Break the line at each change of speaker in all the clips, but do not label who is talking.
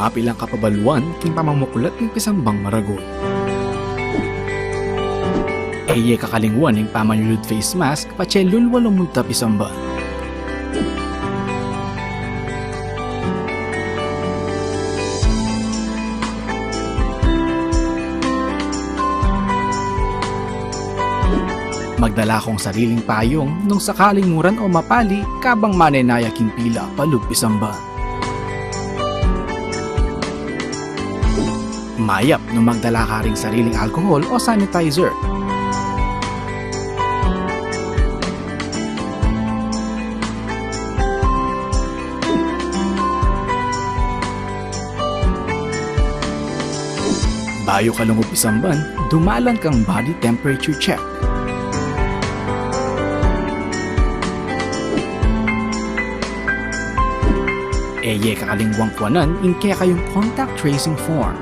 Mapilang kapabaluan king pamamukulat ng pisambang maragol. Eye kakalingwan ng pamanulod face mask pachelul walong munta pisamba. Magdala kong sariling payong nung sakaling muran o mapali kabang manenaya king pila palug pisamba. Mayap nung magdala ka ring sariling alcohol o sanitizer. Bayo ka lumog isamban, dumalan kang body temperature check. Eye kakalingwang kwanan inke kayong contact tracing form.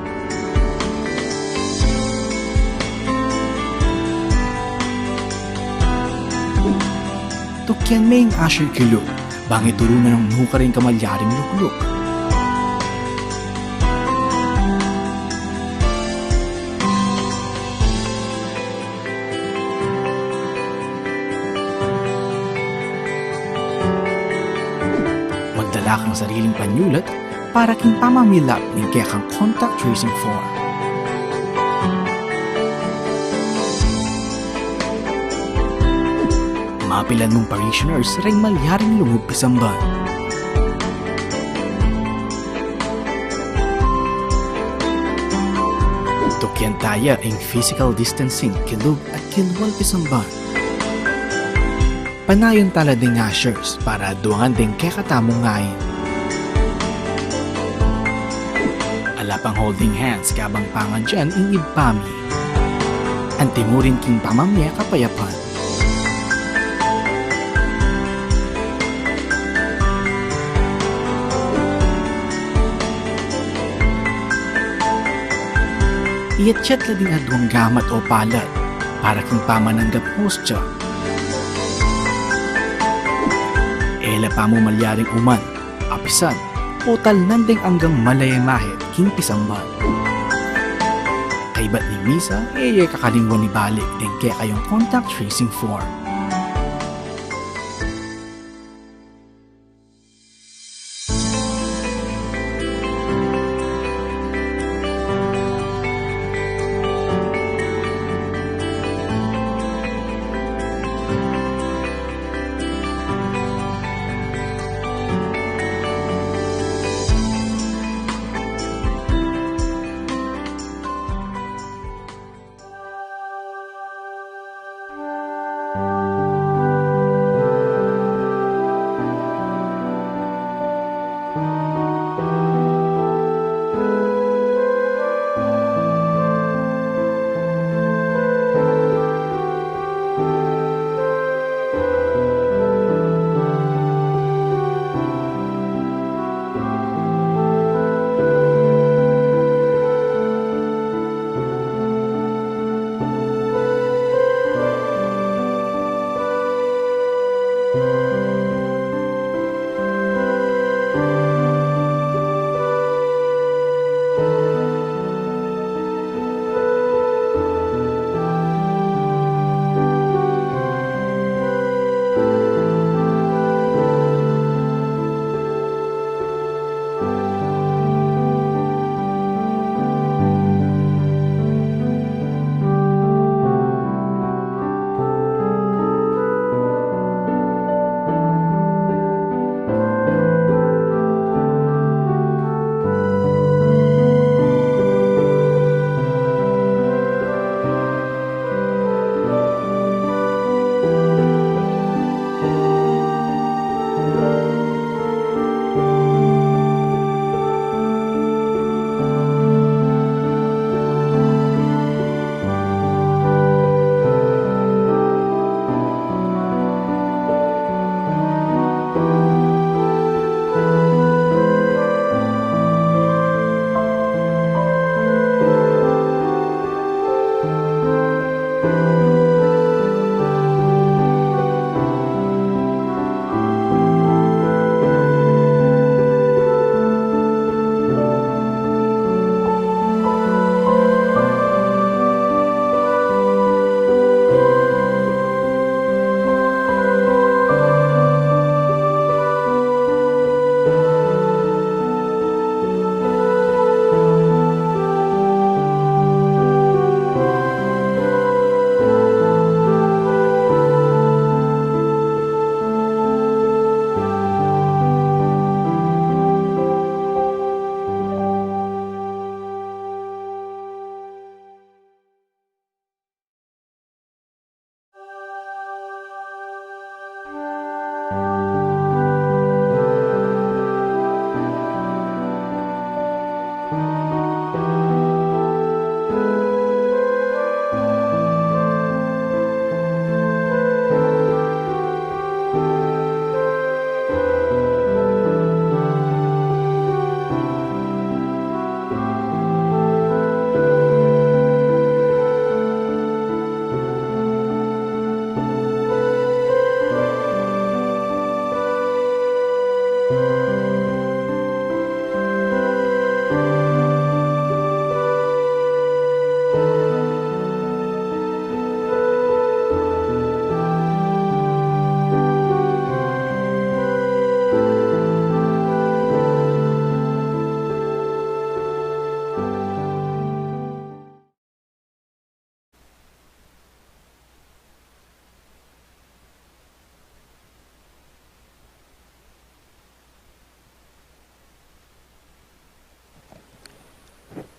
Tukyan may asher kilo, bangit turunan ng nuka rin kamalyaring lukluk. Magdala kang sariling panyulat para king pamamilap ng kaya kang contact tracing form. Mapilan mong parishioners ring malyaring lungog pisamban. Tukyan taya ang physical distancing kilog at kilwal pisamban. Panayon tala ding ashers para duangan ding kekatamong ngayon. Alapang holding hands kabang pangan dyan in ibpami. Antimurin king pamamya kapayapan. Iyat-chat la ding adwang gamat o palad para king pamananggap hostya. Ela pa mo malyaring uman, apisan, total nanding hanggang malayamahit king pisamban. Kaibat ni Misa, kakalingwan ni balik din kaya kayong contact tracing form.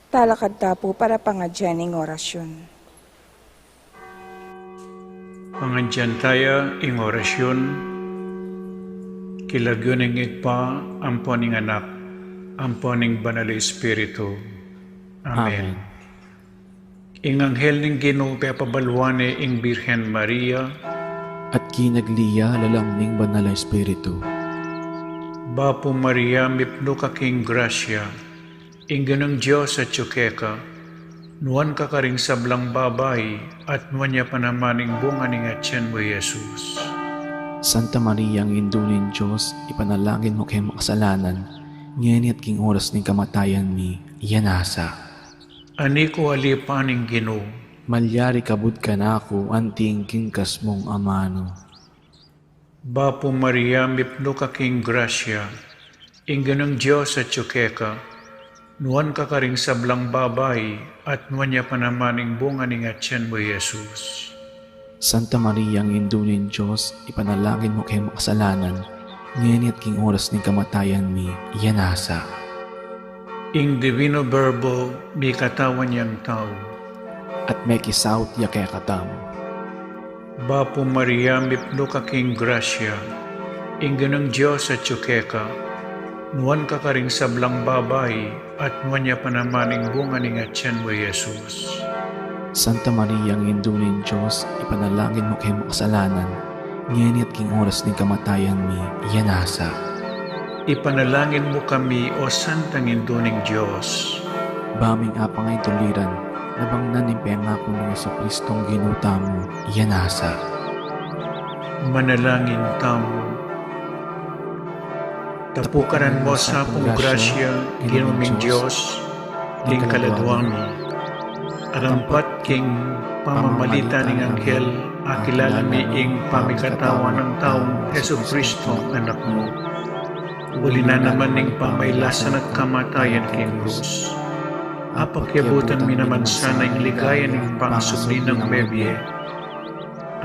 Talakad tapo para pangadyaning orasyon.
Pangadyan tayo ing orasyon, kilagyoning igpa, amponing anak, amponing banal na Espiritu. Amen. Ing anghel ning Ginoo pabalwane ing Birhen Maria,
At kinagliya lalamning banal na Espiritu.
Bapo Maria mipno ka king grasya, ingganang Diyos at tsukeka, nuan ka karing sablang babay, at nuan niya panamaning bunga ning atyan mo Jesus.
Santa Maria, ang indunin Diyos, ipanalangin mo kay makasalanan, ngayon at king oras ng kamatayan mi, iyanasa.
Ani ko alipaning Ginoo,
Malyari kabud ka na ako, anting kingkas mong amano.
Bapo Maria mipno ka king grasya, ingganang Diyos at tsukeka, nuan ka karing sablang babay, at nuan niya panamaning bunga ning atyan mo Jesus.
Santa Maria, ang indunin Diyos, ipanalangin mo kay makasalanan, ngayon at king oras ng kamatayan mi, iyanasa.
Ing divino verbo, may katawan niyang tao.
At may kisawt ya kay katam.
Bapo Maria mipno ka king grasya, ingganang Diyos at tsukeka, nuan ka karing sablang babay, at nuan niya panamaning bunga ning atyan mo Jesus.
Santa Maria, ang indunin Diyos, ipanalangin mo kay makasalanan, ngayon at king oras ng kamatayan mi, iyanasa.
Ipanalangin mo kami, O Santang Induning Diyos.
Baming apang ay tuliran, nabangnan ng pengako ng sa Kristong ginuta mo, iyanasa.
Manalangin tamo. Tapukaran mo sa akong grasya, ginuming Diyos, king kaladwami. Arampat king pamamalita ng anghel, akilala mi ing pamikatawan ng taong Heso Kristo, anak mo. Uli na naman ning pamaylasan at kamatayan king krus. Apakyabutan mi naman sana yung ligaya ng pangasubli ng bebye.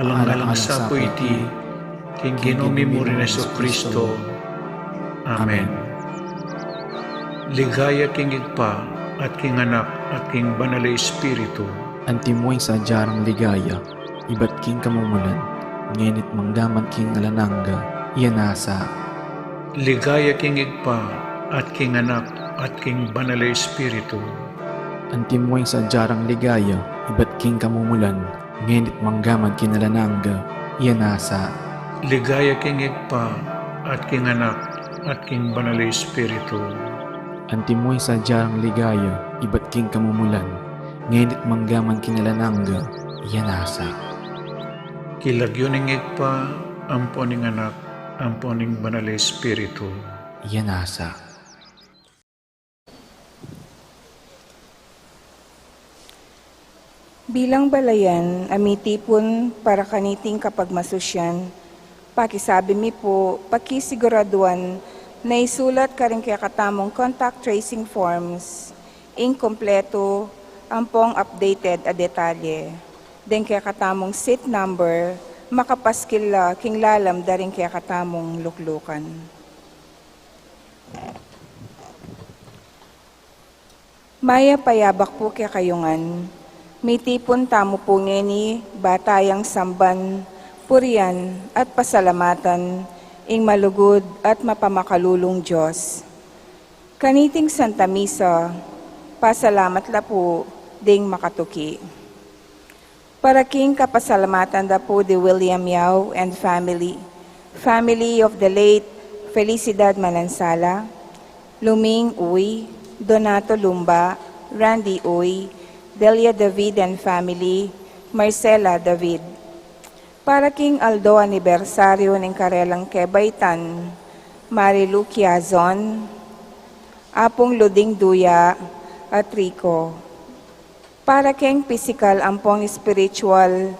Alang-alang sa po iti, king ginumi mo rin Heso Kristo. Amen. Ligaya king igpa, at king anak, at king banal na Espiritu.
Antimoy sa jarang ligaya, iba't king kamumulan, ngenit mangdaman king alananga, iyanasa.
Ligaya king igpa, at king anak, at king banal na Espiritu.
Antimoy sa jarang ligaya, iba't king kamumulan, ngenit manggaman kinalananga, iyanasa.
Ligaya king igpa, at king anak, at king banal na Espiritu.
Antimoy sa jarang ligaya, iba't king kamumulan, ngenit manggaman kinalananga, iyanasa.
Kilagyoning igpa, amponing anak, amponing banal na Espiritu.
Iyanasa.
Bilang balayan, amitipon para kaniting kapag masusyan, pakisabi mi po, pakisiguraduan na isulat ka rin kaya katamong contact tracing forms, inkompleto, ampong updated a detalye. Den kaya katamong seat number, makapaskil king lalam daring kaya katamong luklukan. Maya payabak po kaya kayungan, mitipon tamo po ngeni, batayang samban, purian at pasalamatan, ing malugod at mapamakalulong Diyos. Kaniting Santa Misa, pasalamat la po, ding makatuki. Para king kapasalamatan da po de William Yao and family, family of the late Felicidad Manansala, Luming Uy, Donato Lumba, Randy Uy, Delia David and family, Marcela David. Para king Aldo anibersaryo ng Karelang Kebaytan, Marilu Quiazon, Apong Luding Duya, at Rico. Para king physical ampong spiritual,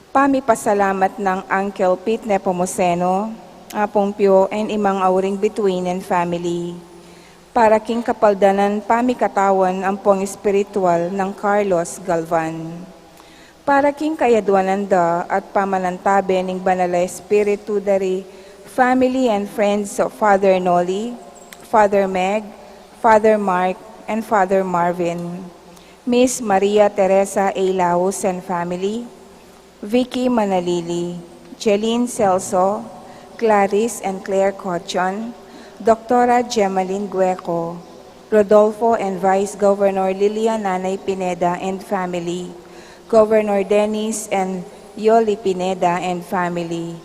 pamipasalamat ng Uncle Pete Nepomuceno, Apong Pio, and imang auring between and family. Para king kapaldanan pamikatawan ampong spiritual ng Carlos Galvan. Para king kayadwananda at pamanantabe ng Banal na Espiritu dari family and friends of Father Noli, Father Meg, Father Mark, and Father Marvin, Miss Maria Teresa A. Laos and family, Vicky Manalili, Jeline Celso, Clarice and Claire Cochon, Dr. Gemaline Gueco, Rodolfo and Vice Governor Lilian Nanay Pineda and family, Governor Dennis and Yoli Pineda and family,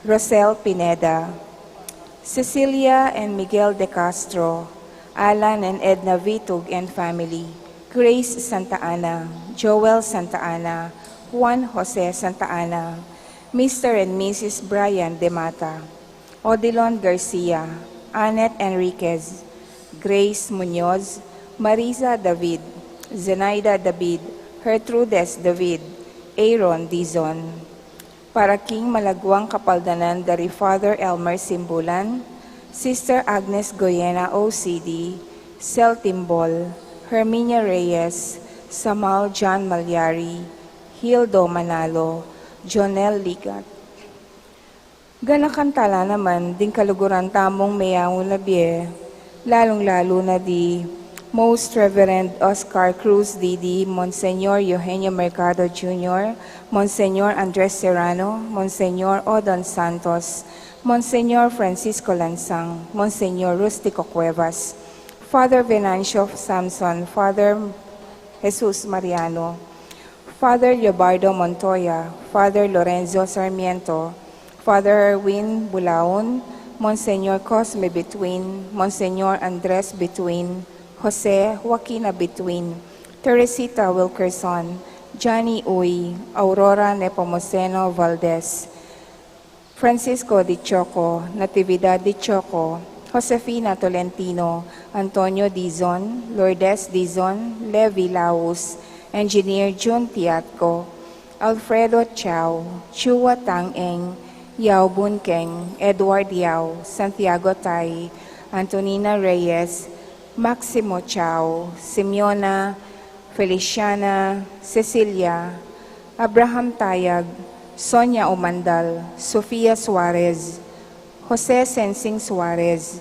Rosel Pineda, Cecilia and Miguel de Castro, Alan and Edna Vitug and family, Grace Santa Ana, Joel Santa Ana, Juan Jose Santa Ana, Mr. and Mrs. Brian De Mata, Odilon Garcia, Annette Enriquez, Grace Munoz, Marisa David, Zenaida David, Gertrudes David, Aaron Dizon. Para King Malagwang Kapaldanan dari Father Elmer Simbulan, Sister Agnes Goyena OCD, Cel Timbol, Herminia Reyes, Samal John Malyari, Hildo Manalo, Jonel Ligat. Ganakantala naman din kaluguran tamong mayang labie, lalong-lalo na di Most Reverend Oscar Cruz Didi, Monsignor Eugenio Mercado Jr., Monsignor Andres Serrano, Monsignor Odon Santos, Monsignor Francisco Lansang, Monsignor Rustico Cuevas, Father Venancio Samson, Father Jesus Mariano, Father Leobardo Montoya, Father Lorenzo Sarmiento, Father Erwin Bulaon, Monsignor Cosme Between, Monsignor Andres Between, Jose Joaquina Between, Teresita Wilkerson, Johnny Uy, Aurora Nepomuceno Valdez, Francisco Di Choco, Natividad Di Choco, Josefina Tolentino, Antonio Dizon, Lourdes Dizon, Levi Laus, Engineer Jun Tiatco, Alfredo Chao, Chua Tang-eng, Yao Bunkeng, Edward Yao, Santiago Tai, Antonina Reyes, Maximo Chao, Simeona, Feliciana, Cecilia, Abraham Tayag, Sonia Umandal, Sofia Suarez, Jose Sensing Suarez,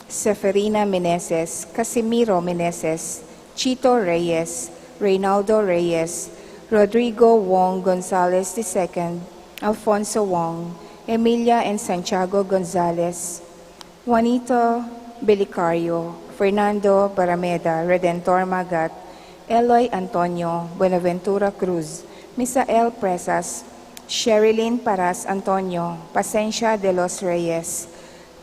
Seferina Meneses, Casimiro Meneses, Chito Reyes, Reynaldo Reyes, Rodrigo Wong Gonzalez II, Alfonso Wong, Emilia and Santiago Gonzalez, Juanito Belicario, Fernando Barameda, Redentor Magat, Eloy Antonio, Buenaventura Cruz, Misael Presas, Sherilyn Paras Antonio, Pasencia de los Reyes,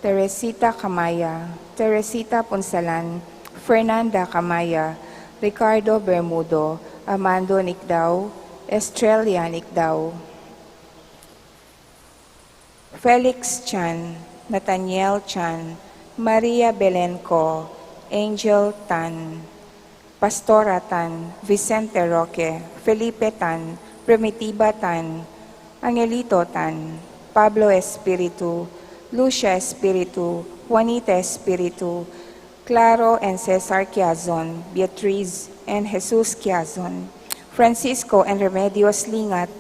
Teresita Camaya, Teresita Punsalan, Fernanda Camaya, Ricardo Bermudo, Amando Nicdao, Estrella Nicdao, Felix Chan, Nathaniel Chan, Maria Belenco, Angel Tan, Pastora Tan, Vicente Roque, Felipe Tan, Primitiva Tan, Angelito Tan, Pablo Espiritu, Lucia Espiritu, Juanita Espiritu, Claro and Cesar Quiazon, Beatriz and Jesus Quiazon, Francisco and Remedios Lingat,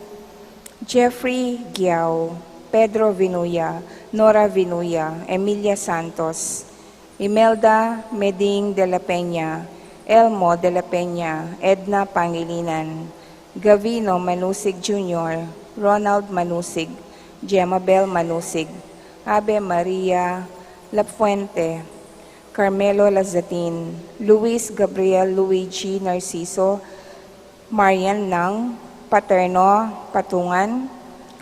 Jeffrey Giao, Pedro Vinuya, Nora Vinuya, Emilia Santos, Imelda Meding de la Peña, Elmo de la Peña, Edna Pangilinan, Gavino Manusig Jr., Ronald Manusig, Gemabel Manusig, Ave Maria Lafuente, Carmelo Lazatin, Luis Gabriel Luigi Narciso, Marian Nang, Paterno Patungan,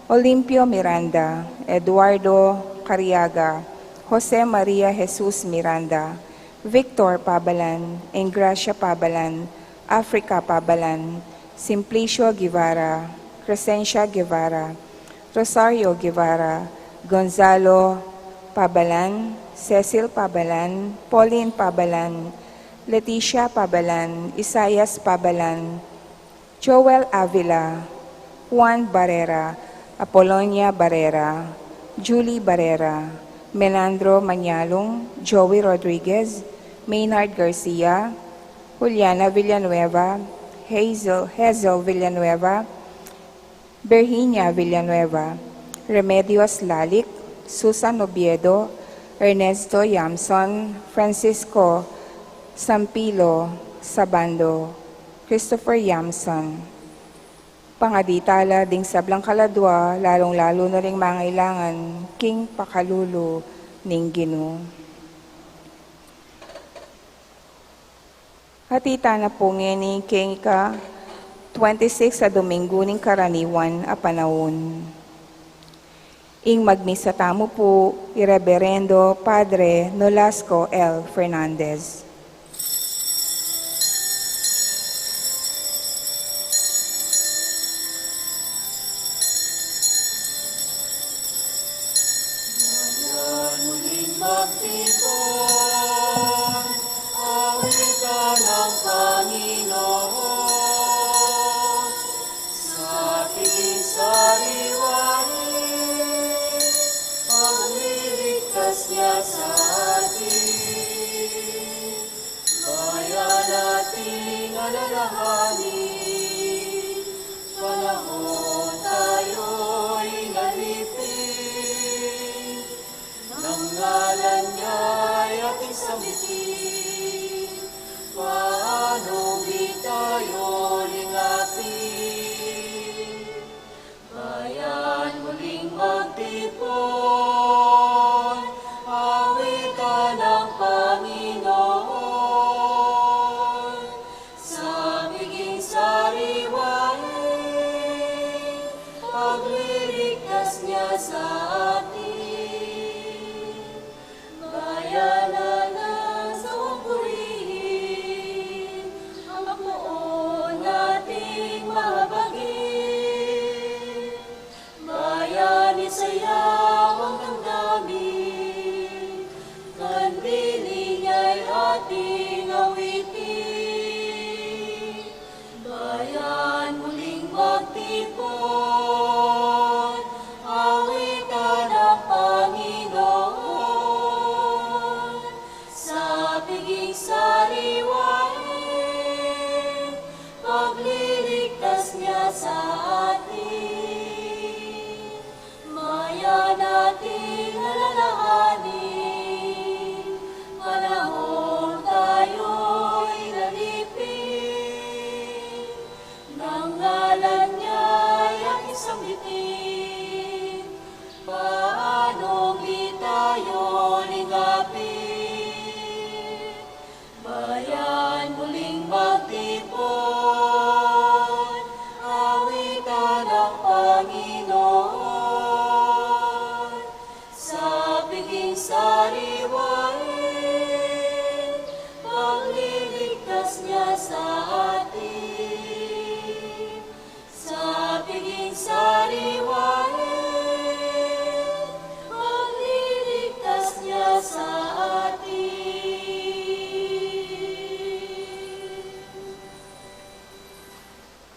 Olimpio Miranda, Eduardo Cariaga, Jose Maria Jesus Miranda, Victor Pabalan, Ingracia Pabalan, Africa Pabalan, Simplicio Guevara, Crescencia Guevara, Rosario Guevara, Gonzalo Pabalan, Cecil Pabalan, Pauline Pabalan, Leticia Pabalan, Isaias Pabalan, Joel Avila, Juan Barrera, Apolonia Barrera, Julie Barrera, Melandro Manyalong, Joey Rodriguez, Maynard Garcia, Juliana Villanueva, Hazel Villanueva, Virginia Villanueva, Remedios Lalik, Susan Oviedo, Ernesto Yamson, Francisco Sampilo Sabando, Christopher Yamson. Pangaditala ding sablang kaladwa, lalong-lalo na ring mangailangan, king pakalulo ning Ginoo. Hatita na po ngeni king ka 26 sa Domingo ning karaniwan a panahon. Ing magmisa tamo po, Ireverendo Padre Nolasco L. Fernandez.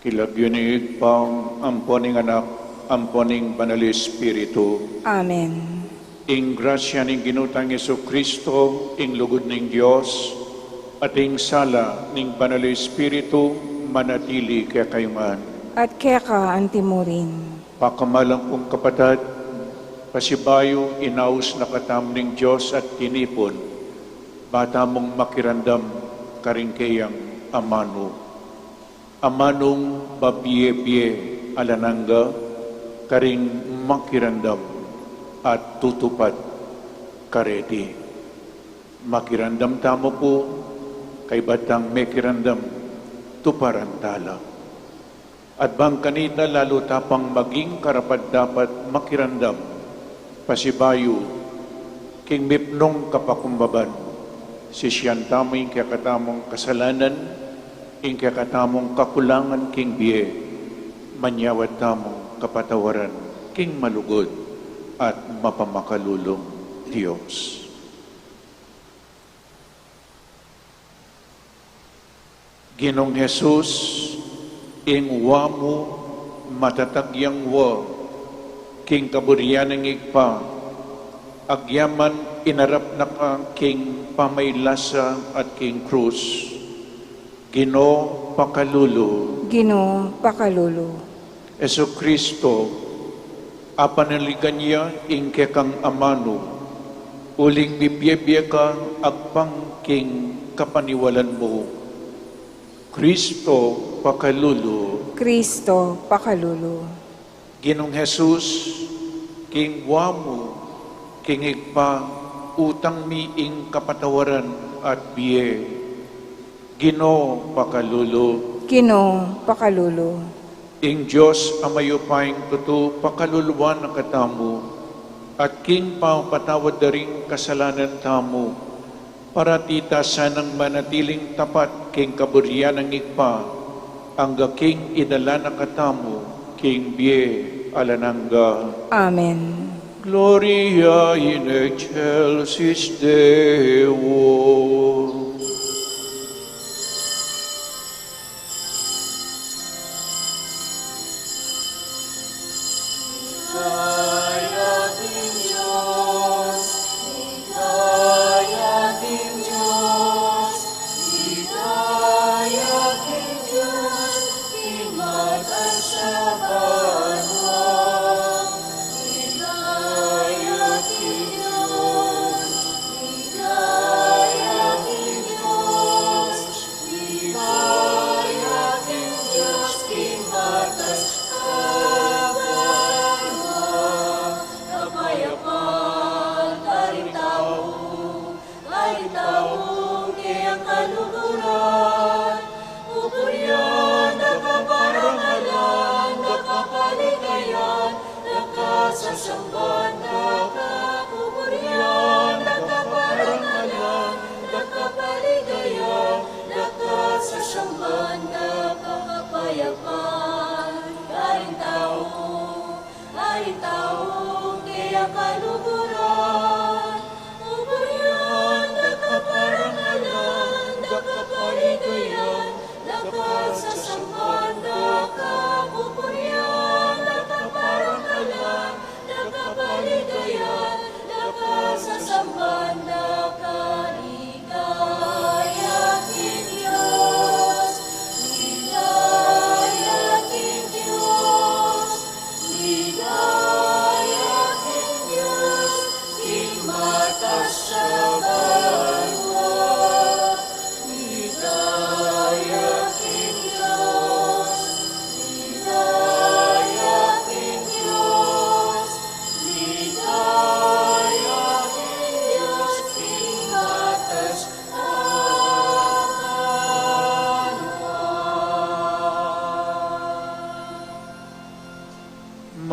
Kilagyonig pang amponing anak, amponing banal Espiritu.
Amen.
Ing grasya ning ginutang Yesu Kristo, ing lugod ning Dios, at ing sala ning banal Espiritu, manatili kaya kayuman.
At kaya ka antimurin.
Pakamalang kong kapatid, pasibayo inaus na katam ning Diyos at tinipon, bata mong makirandam karingkayang amano. Amanong babiye-biye alanangga, karing makirandam at tutupad karedi. Makirandam tamo po, kay batang mekirandam, tuparantala. At bang kanita lalo tapang maging karapat dapat makirandam, pasibayo, king mipnong kapakumbaban, si siyan tamo'y kakatamong kasalanan, ing kakatamong kakulangan king biye, manyawat tamong kapatawaran king malugod at mapamakalulong Diyos. Ginong Jesus, ing wamo matatagyang wa, king kaburyanang igpa, agyaman inarap na ka king pamaylasa at king krus, Ginoo pakalulo.
Ginoo pakalulo.
Yesu Kristo, apanaligan niya ingke kang amano, uling bibiyebye ka agpang king kapaniwalan mo. Kristo pakalulu,
Kristo pakalulu.
Ginong Jesus, king wamo, king igpa, utang miing kapatawaran at biye. Gino pakalulu,
Ginoo pakalulu.
ing Diyos amayupaing tutu pakaluluan ng katamu, at king patawad daring kasalanan tamu, para tita sanang manatiling tapat king kaburian ng igpa, angga king idala na katamu, king bie alanangga.
Amen.
Gloria in excelsis Deo.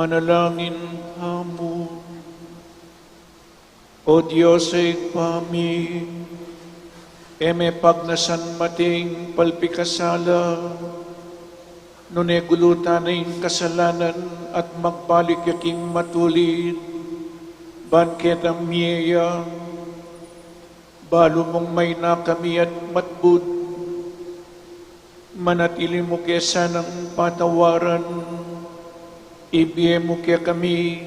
Manalangin kamo. O Diyos ay kami, eme pagnasan mating palpikasala, nune gulutan ng kasalanan at magbalik yaking matulid, banket ang miya, balo mong may na kami at matbud, manatili mo kesa ng patawaran, ibiye mo kaya kami,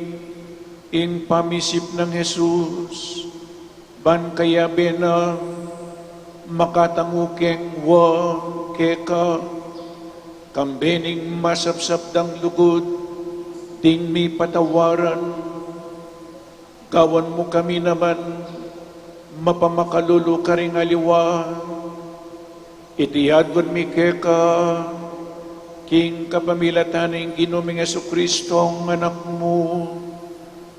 in pamisip ng Jesus, ban kaya bena, makatangukeng wa keka, kambening masapsapdang lugod, ting mi patawaran, kawan mo kami naman, mapamakalulu ka ring aliwa, itiyadwan mi keka, king kapamilataning Ginoong Jesucristo ang anak mo,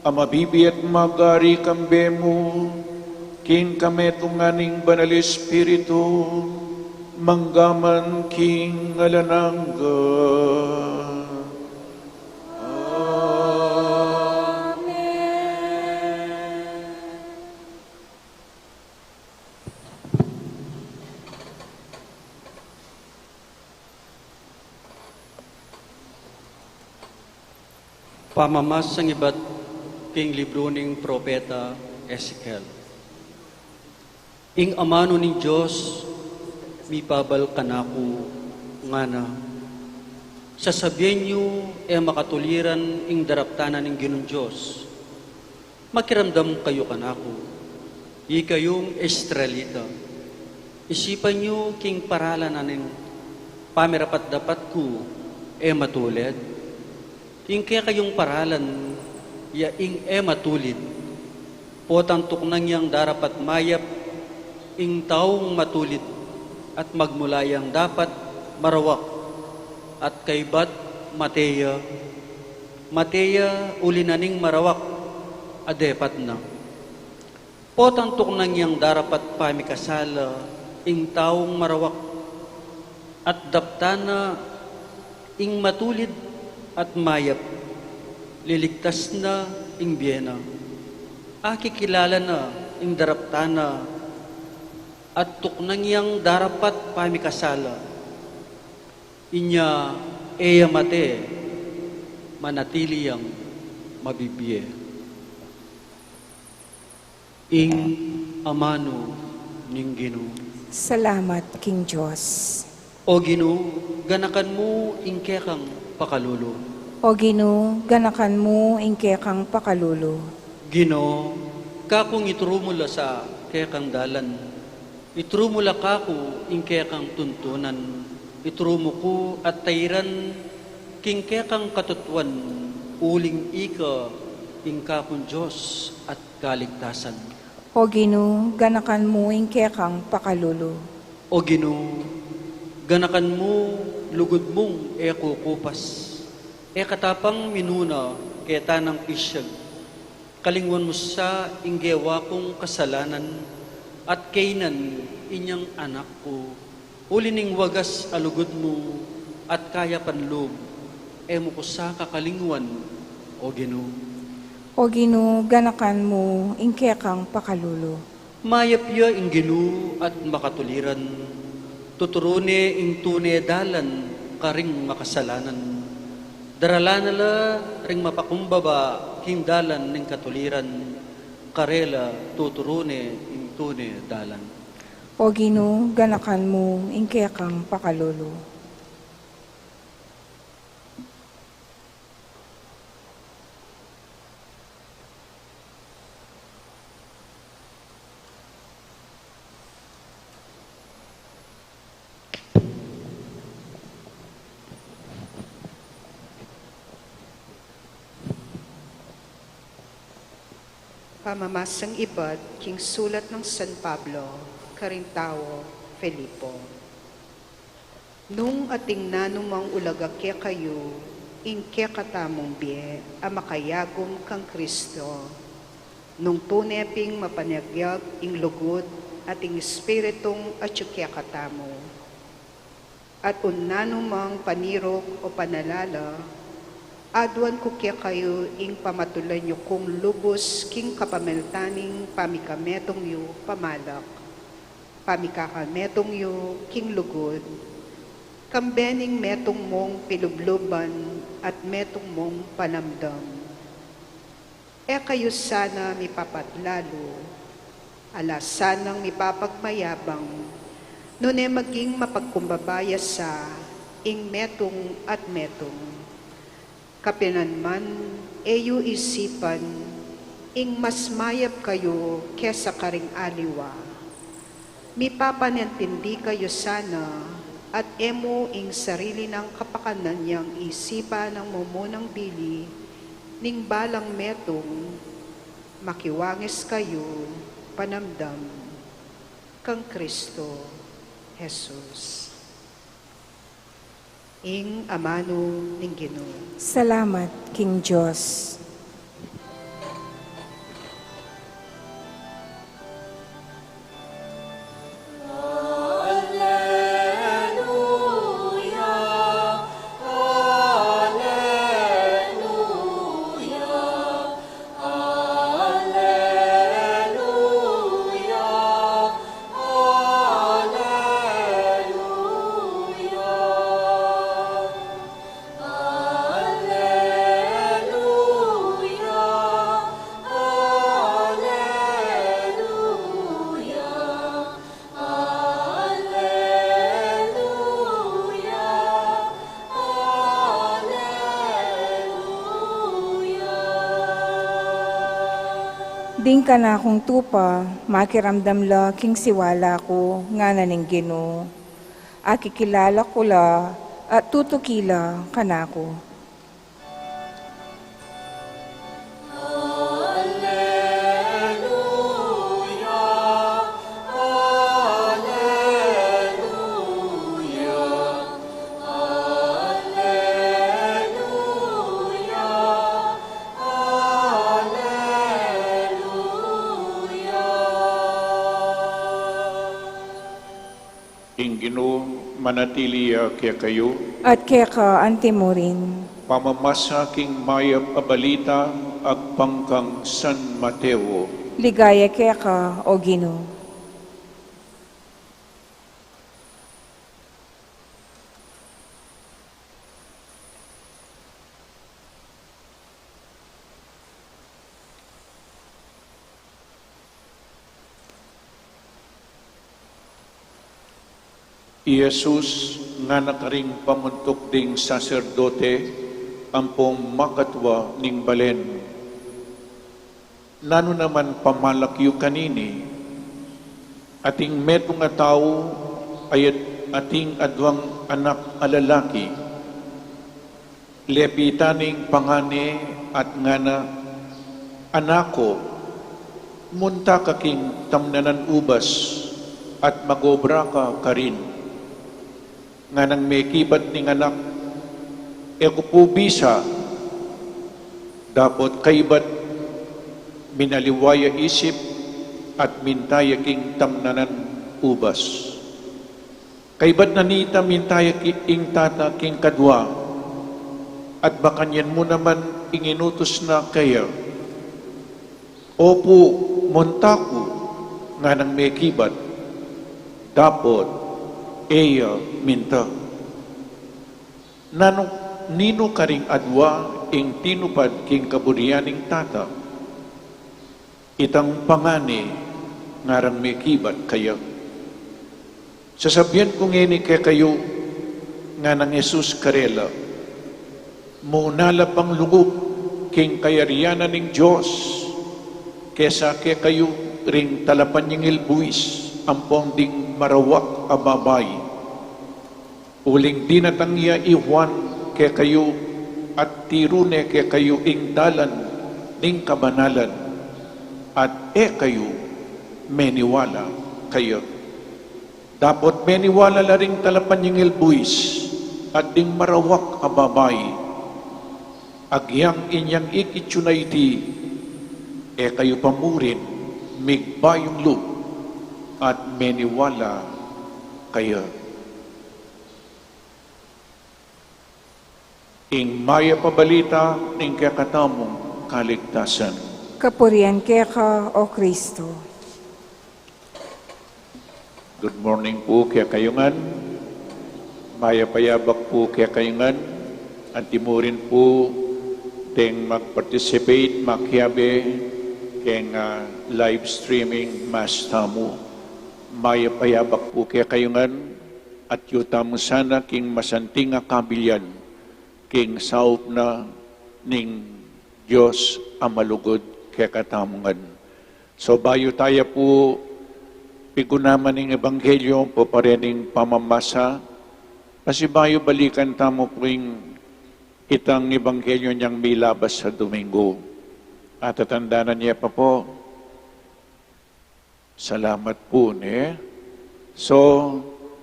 amabibi at magari kambe mo, king kametunganing banal Espiritu, manggaman king alanangga.
Pamamas ang iba't king libro ning propeta Ezekiel. Ing amano ning Diyos, mipabal kanako nga na, sasabihin nyo makatuliran ing daraptanan ning Ginong Diyos. Makiramdam kayo kanako, kayong Israelita. Isipan nyo king paralan aning pamirapat dapat ko matulid. Ing kaya kayong paralan, ing matulid, potang tuknang yang darapat mayap, ing taong matulid at magmulayang dapat marawak at kaybat Mateya ulinaning marawak adepat na. Potantok nang yang darapat pamikasala ing taong marawak at daptana ing matulid at mayap liligtas na ing biyena. Akikilala na ing daraptana at tuknang yang darapat pamikasala. Inya eya mate manatili yang mabibiye. Ing amano ning Ginoo.
Salamat, King Diyos.
O Ginoo, ganakan mo ing kekang pakalulo.
O Ginoo, ganakan mo ingke kang pakalulo.
Ginoo, kakong iturumula sa kekang dalan. Iturumula kako ing kekang tuntunan. Iturumo ko at tayran king kekang katutuan. Uling ika ing kakong Diyos at kaligtasan.
O Ginoo, ganakan mo ingke kang pakalulo.
O Ginoo, ganakan mo lugod mong kupas. Katapang minuna keta ng pisyag. Kalingwan mo sa inggewa kong kasalanan at kainan inyang anak ko. Ulining wagas alugod mo at kaya panloob. Mo ko sa kakalingwan, O Ginoo.
O Ginoo, ganakan mo ingke kang pakalulo.
Mayapya ing Ginoo at makatuliran. Tuturune ing tune dalan karing makasalanan. Daralanala ring mapakumbaba hindalan ning katuliran, karela tuturune ing tune dalan.
O Ginoo, ganakan mo ingke kang pakalulo.
Pamamasang ibad, king sulat ng San Pablo, Karintao, Felipo. Nung ating nanumang ulagakya kayo, ingkya katamong biye, amakayagom kang Kristo. Nung tuneping mapanyagyag ing lugod, ating espiritong atsukya katamo. At unnanumang panirok o panalala, adwan ko kaya kayo ing pamatulan nyo kung lubos king kapameltaning pamikametong yu pamalak. Pamikakametong yu king lugod. Kambening metong mong pilubluban at metong mong panamdam. Kayo sana mipapatlalo. Ala sanang mipapagmayabang. Nune maging mapagkumbabaya sa ing metong at metong. Kapinanman, eyo isipan, ing mas mayap kayo kesa karing aliwa. Mipapanintindi kayo sana, at emo ing sarili ng kapakanan niyang isipan ng mumunang bili, ning balang metong, makiwangis kayo, panamdam, kang Kristo, Jesus. Ing amano ning Ginoo.
Salamat, King Diyos. Ding ka na akong tupa, makiramdam la king siwala ko, nga naning Ginoo. Akikilala ko la, at tutukila ka na ko.
Alleluia,
manatili kaya kayo,
at kaya ka antimurin.
pamamasaking mayap abalita agpangkang San Mateo.
Ligaya kaya ka, O Ginoo.
Jesus nga nakaring pamuntok ding saserdote ampong makatwa ning balen. Nano naman pamalakyo kanini, ating meto nga tao ay ating adwang anak alalaki, lepitaning pangane at ngana, anako, munta kaking tamnanan ubas at magobra ka karin. Nga nang may kibat ning anak, eko po bisa, dapat kaibat minaliwaya isip at mintaya king tamnanan ubas. Kaibat nanita mintaya king tata king kadwa, at bakanyan mo naman inginutos na kaya. Opo, montaku, nga nang may kibat, dapat eya minta. Nino karing adwa ing tinupad king kaburianing tata, itang pangani ngarang may kibat kaya. Sasabihan ko ngini kay kayo nga ng Jesus karela, munala pang lugub king kayarianan ning Diyos, kesa kay kayo ring talapan niyang ilbuis, ampong ding marawak ababay. Uling dinatangya iwan kay kayo at tirune kay kayo ing dalan ning kabanalan, at kayo meniwala kayo. Dapat meniwala la ring talapan yung ilbuis at ding marawak ababay. Agyang inyang ikitsunayti, kayo pamurin migbayong loob at meniwala kayo. Ing maya pabalita ning kakatamong kaligtasan.
Kapurian kaya ka, O Kristo.
Good morning po kaya kayungan. Maya payabak po kaya kayungan. At timurin po ting mag-participate, makyabe keng live streaming mas tamu. Maya payabak po kaya kayungan. At yutam sana king masanting kabilyan king saup na ning Diyos amalugod kaya katamungan. So bayo tayo po pigunaman ng Ebanghelyo po parening pamamasa, kasi bayo balikan tamo po yung itang Ebanghelyo niyang milabas sa Domingo. At tatandaan niya pa po, salamat po ne. So,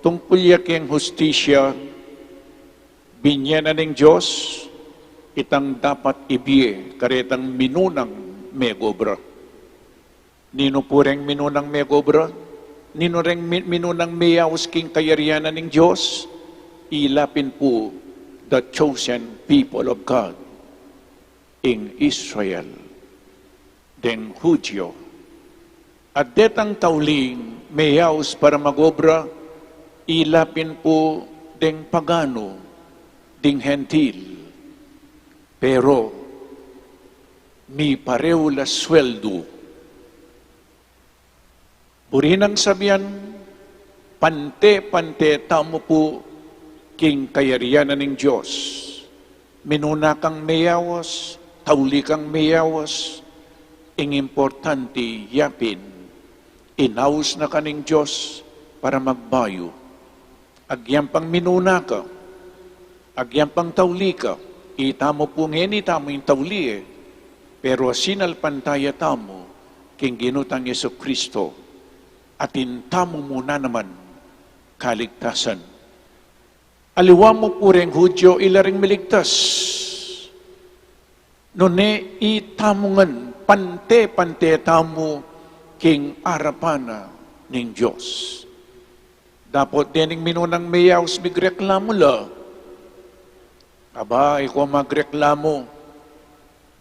tungkol yaking hustisya, binyanan ng Diyos, itang dapat ibiye, karetang minunang megobra. Nino po rin minunang megobra? Nino rin minunang meyawas king kayarianan ng Diyos? Ilapin po the chosen people of God in Israel, den Hudyo. At detang tauling meyawas para magobra, ilapin po den pagano, ding hentil. Pero mi pareho la sweldo. Burinang sabihan, pante-pante tamo po king kayarianan ng Diyos. Minuna kang mayawas, tauli kang mayawas, ing importante yapin. Inaus na kaning Diyos para magbayo. Agyang pang minuna ka, agyang pang tauli ka, itamo po ngeni tamo yung tauli pero sinalpantaya tamo king ginutang Yesu Kristo atin tamo muna naman kaligtasan. Aliwa mo po rin Hudyo ilaring miligtas. Nune itamungan pante-pante tamo king arapana ning Diyos.
Dapat dining minunang mayaws migreklamo la. Aba, ikaw magreklamo.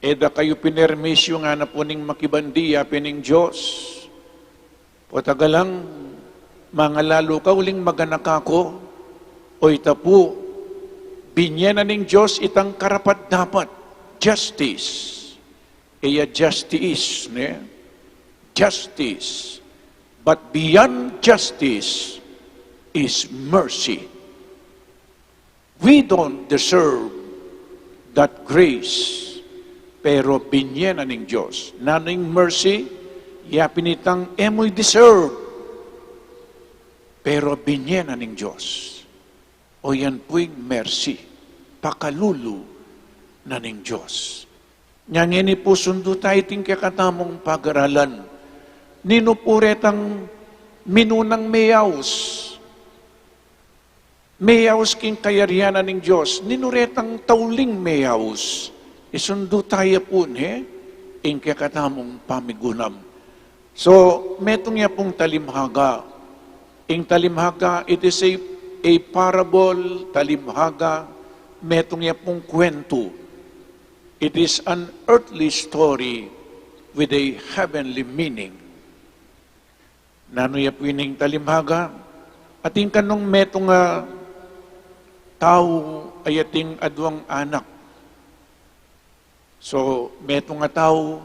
Eda kayo pinermisyo nga na puning makibandiya pining Diyos. O tagalang, mga lalo ka uling maganak ako, o itapu, binyanan ng Diyos itang karapat dapat, justice. Eya justice, ne? Justice. But beyond justice is mercy. We don't deserve that grace, pero binyanan ng Diyos. Naning mercy, yapinitang emoy deserve, pero binyanan ng Diyos. O yan po'y mercy, pakalulu na ng Diyos. Nyangini po sundo tayo ting kakatamong pag-aralan. Ninupuretang minunang mayaws. Mayaws king kayarianan ng Diyos. Ninuretang tauling mayaws. Isundo tayo po ing kakatamong pamigunam. So, metong niya pong talimhaga. Ing talimhaga, it is a parable, talimhaga, metong niya pong kwento. It is an earthly story with a heavenly meaning. Nano ya po ining talimhaga, ating kanong metong tao ay ating adwang anak. So, metong tao,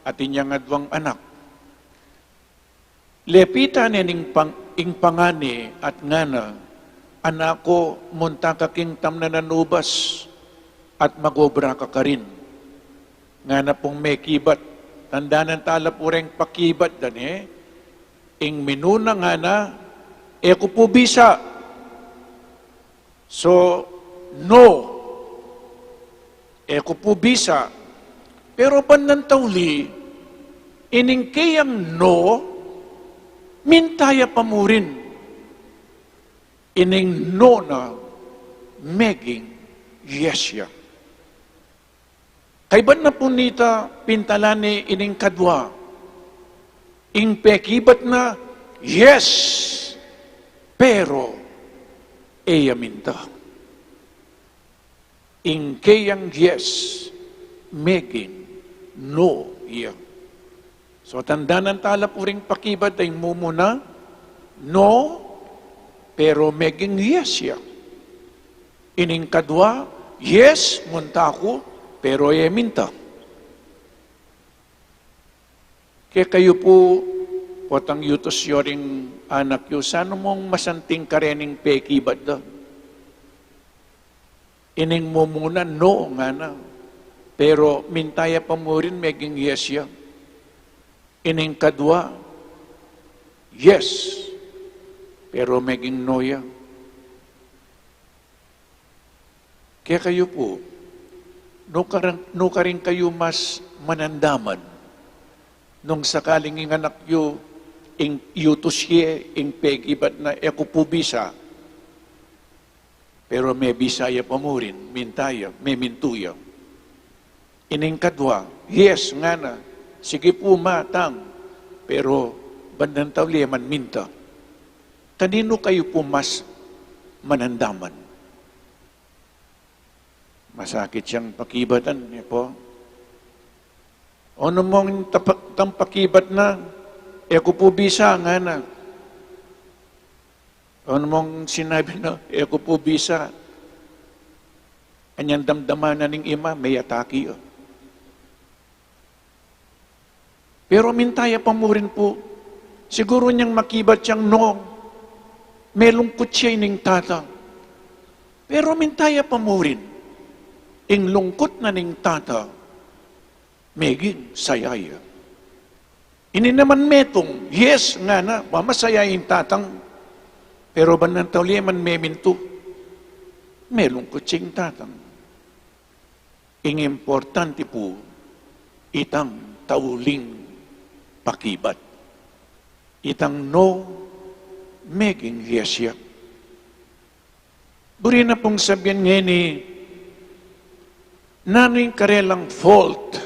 ating yang adwang anak. Lepita nining ing pangani at ngana, anak ko munta kaking tam na nanubas at magobra ka ka rin. Ngana pong may kibat, tandanan tala po rin pakibat dan ing minuna ngana, eko po bisa. So, no. Eko po bisa. Pero banang tawli, ining kayang no, mintaya pa mo rin. Ining no na meging yes ya. Kay ban na punita pintalani ining kadwa, ing pekibat na yes, pero eya minta. Ing kayang yes, meging no iya. So tandanan tala puring pakibat ay mumuna, no, pero meging yes ya. Ining kadwa, yes, munta ko, pero ay minta. Kaya kayo po, potang yutos yoring anak yo, saan mong masanting karening pekibat da? Ining mo muna, no, nga na. Pero mintaya pa mo rin, meging yes ya. Ining kadwa, yes, pero meging no ya. Kaya kayo po, no ka rin kayo mas manandaman nung sakaling ng anak yo, ing yutos ye, ing pegibat na eko po bisa, pero may bisaya pa mo rin, mintaya, may mintuya. Ining kadwa, yes nga na, sige po matang, pero bandang tawli man minta. Kanino kayo po mas manandaman? Masakit siyang pakibatan niya po. Ano mong tampakibat na, eko po bisa nga na. Ano mong sinabi na, eko po bisa, anyang damdaman na ning ima, may ataki. Pero mintaya pa mo rin po, siguro niyang makibat siyang no, may lungkot siya ining tata. Pero mintaya pa mo rin, ing lungkot na ning tata, meging sayaya. Ini naman metong, yes nga na, mamasaya yung tatang, pero banang tawli man may minto, may lungkot siyang tatang. Ing importante po, itang tauling pakibat. Itang no, meging yes ya. Buri na pong sabihin ngayon naning karelang fault.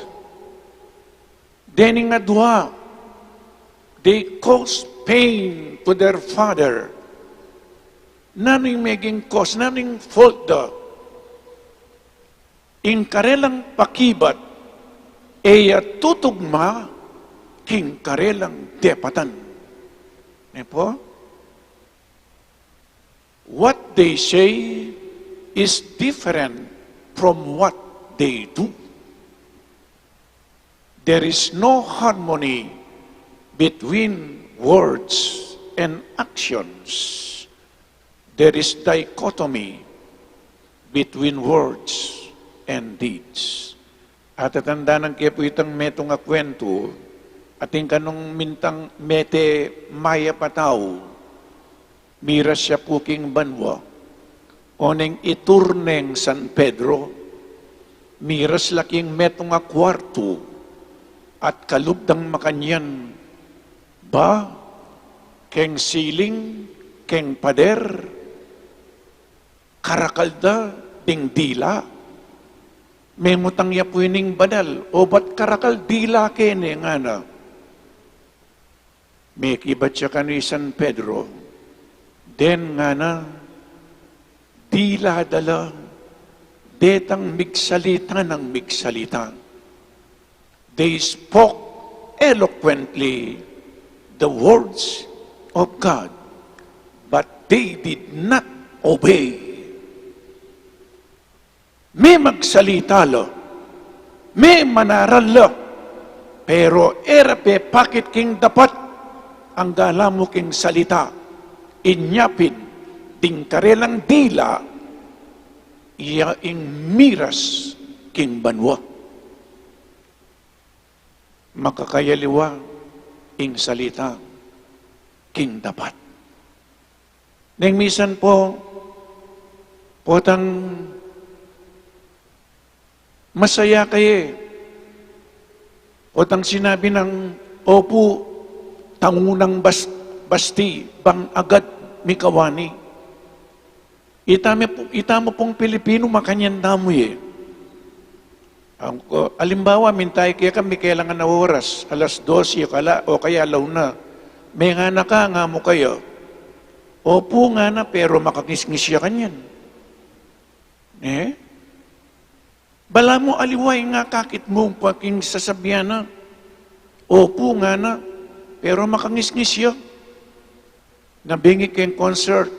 Dening adwa, they cause pain to their father. Nano'y meging cause, nano'y fault da. In karelang pakibat, eya tutugma, king karelang depatan. Nepo? What they say is different from what they do. There is no harmony between words and actions. There is dichotomy between words and deeds. At tatanda ng kaya po itang metong akwento, ating kanong mintang mete maya pataw, miras siya puking banwa, oneng iturneng San Pedro, miras laking metong akwarto, at kalubdang makanyan, ba, keng siling, keng pader, karakalda, ding dila, may mutang yapuining badal, o ba't karakal dila kene nga na? May kibat siya kani San Pedro, den nga na, dila dala, detang migsalita ng migsalita. They spoke eloquently the words of God, but they did not obey. May magsalita lo, may manaral lo, pero erape pakit king dapat ang galamo king salita, inyapin, ding karelang dila, iya ing miras king banwa. Makakayaliwa ing salita king dapat. Neng misan po, potang masaya kaye. Potang sinabi ng opo, tangunang basti, bang agad mikawani. Itamo pong Pilipino makanyan damoy eh. Alimbawa, mintay kaya kami kailangan na oras, alas 12 o kaya alaw na. May nga na ka, nga mo kayo. Opo nga na, pero makakisngis siya kanyan. Bala mo aliway nga kakit mo paking sasabihan na. Opo nga na, pero makangis-ngis siya. Nabingi kayong concert,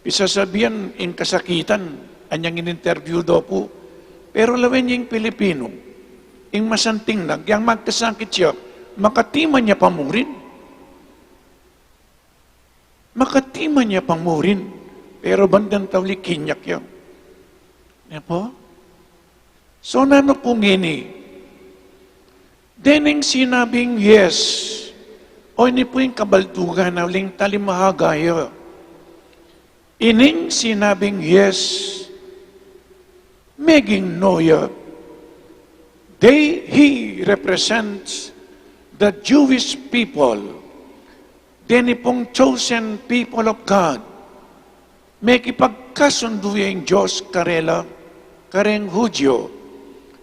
isasabihan in kasakitan, anyang in-interview daw po. Pero lawen yung Pilipino, yung masanting yang magkasakit siya, makatiman niya pamurin. Makatiman niya pamurin. Pero bandang tawli kinyak yan. Po? So, nano pong ini? Dening sinabing yes, o ini po yung kabaldugan na uling talimahagaya. Ining sinabing yes, Meging Noya, he represents the Jewish people, deni pong chosen people of God. May kipagkasundo yung Diyos karela, kareng Hudyo,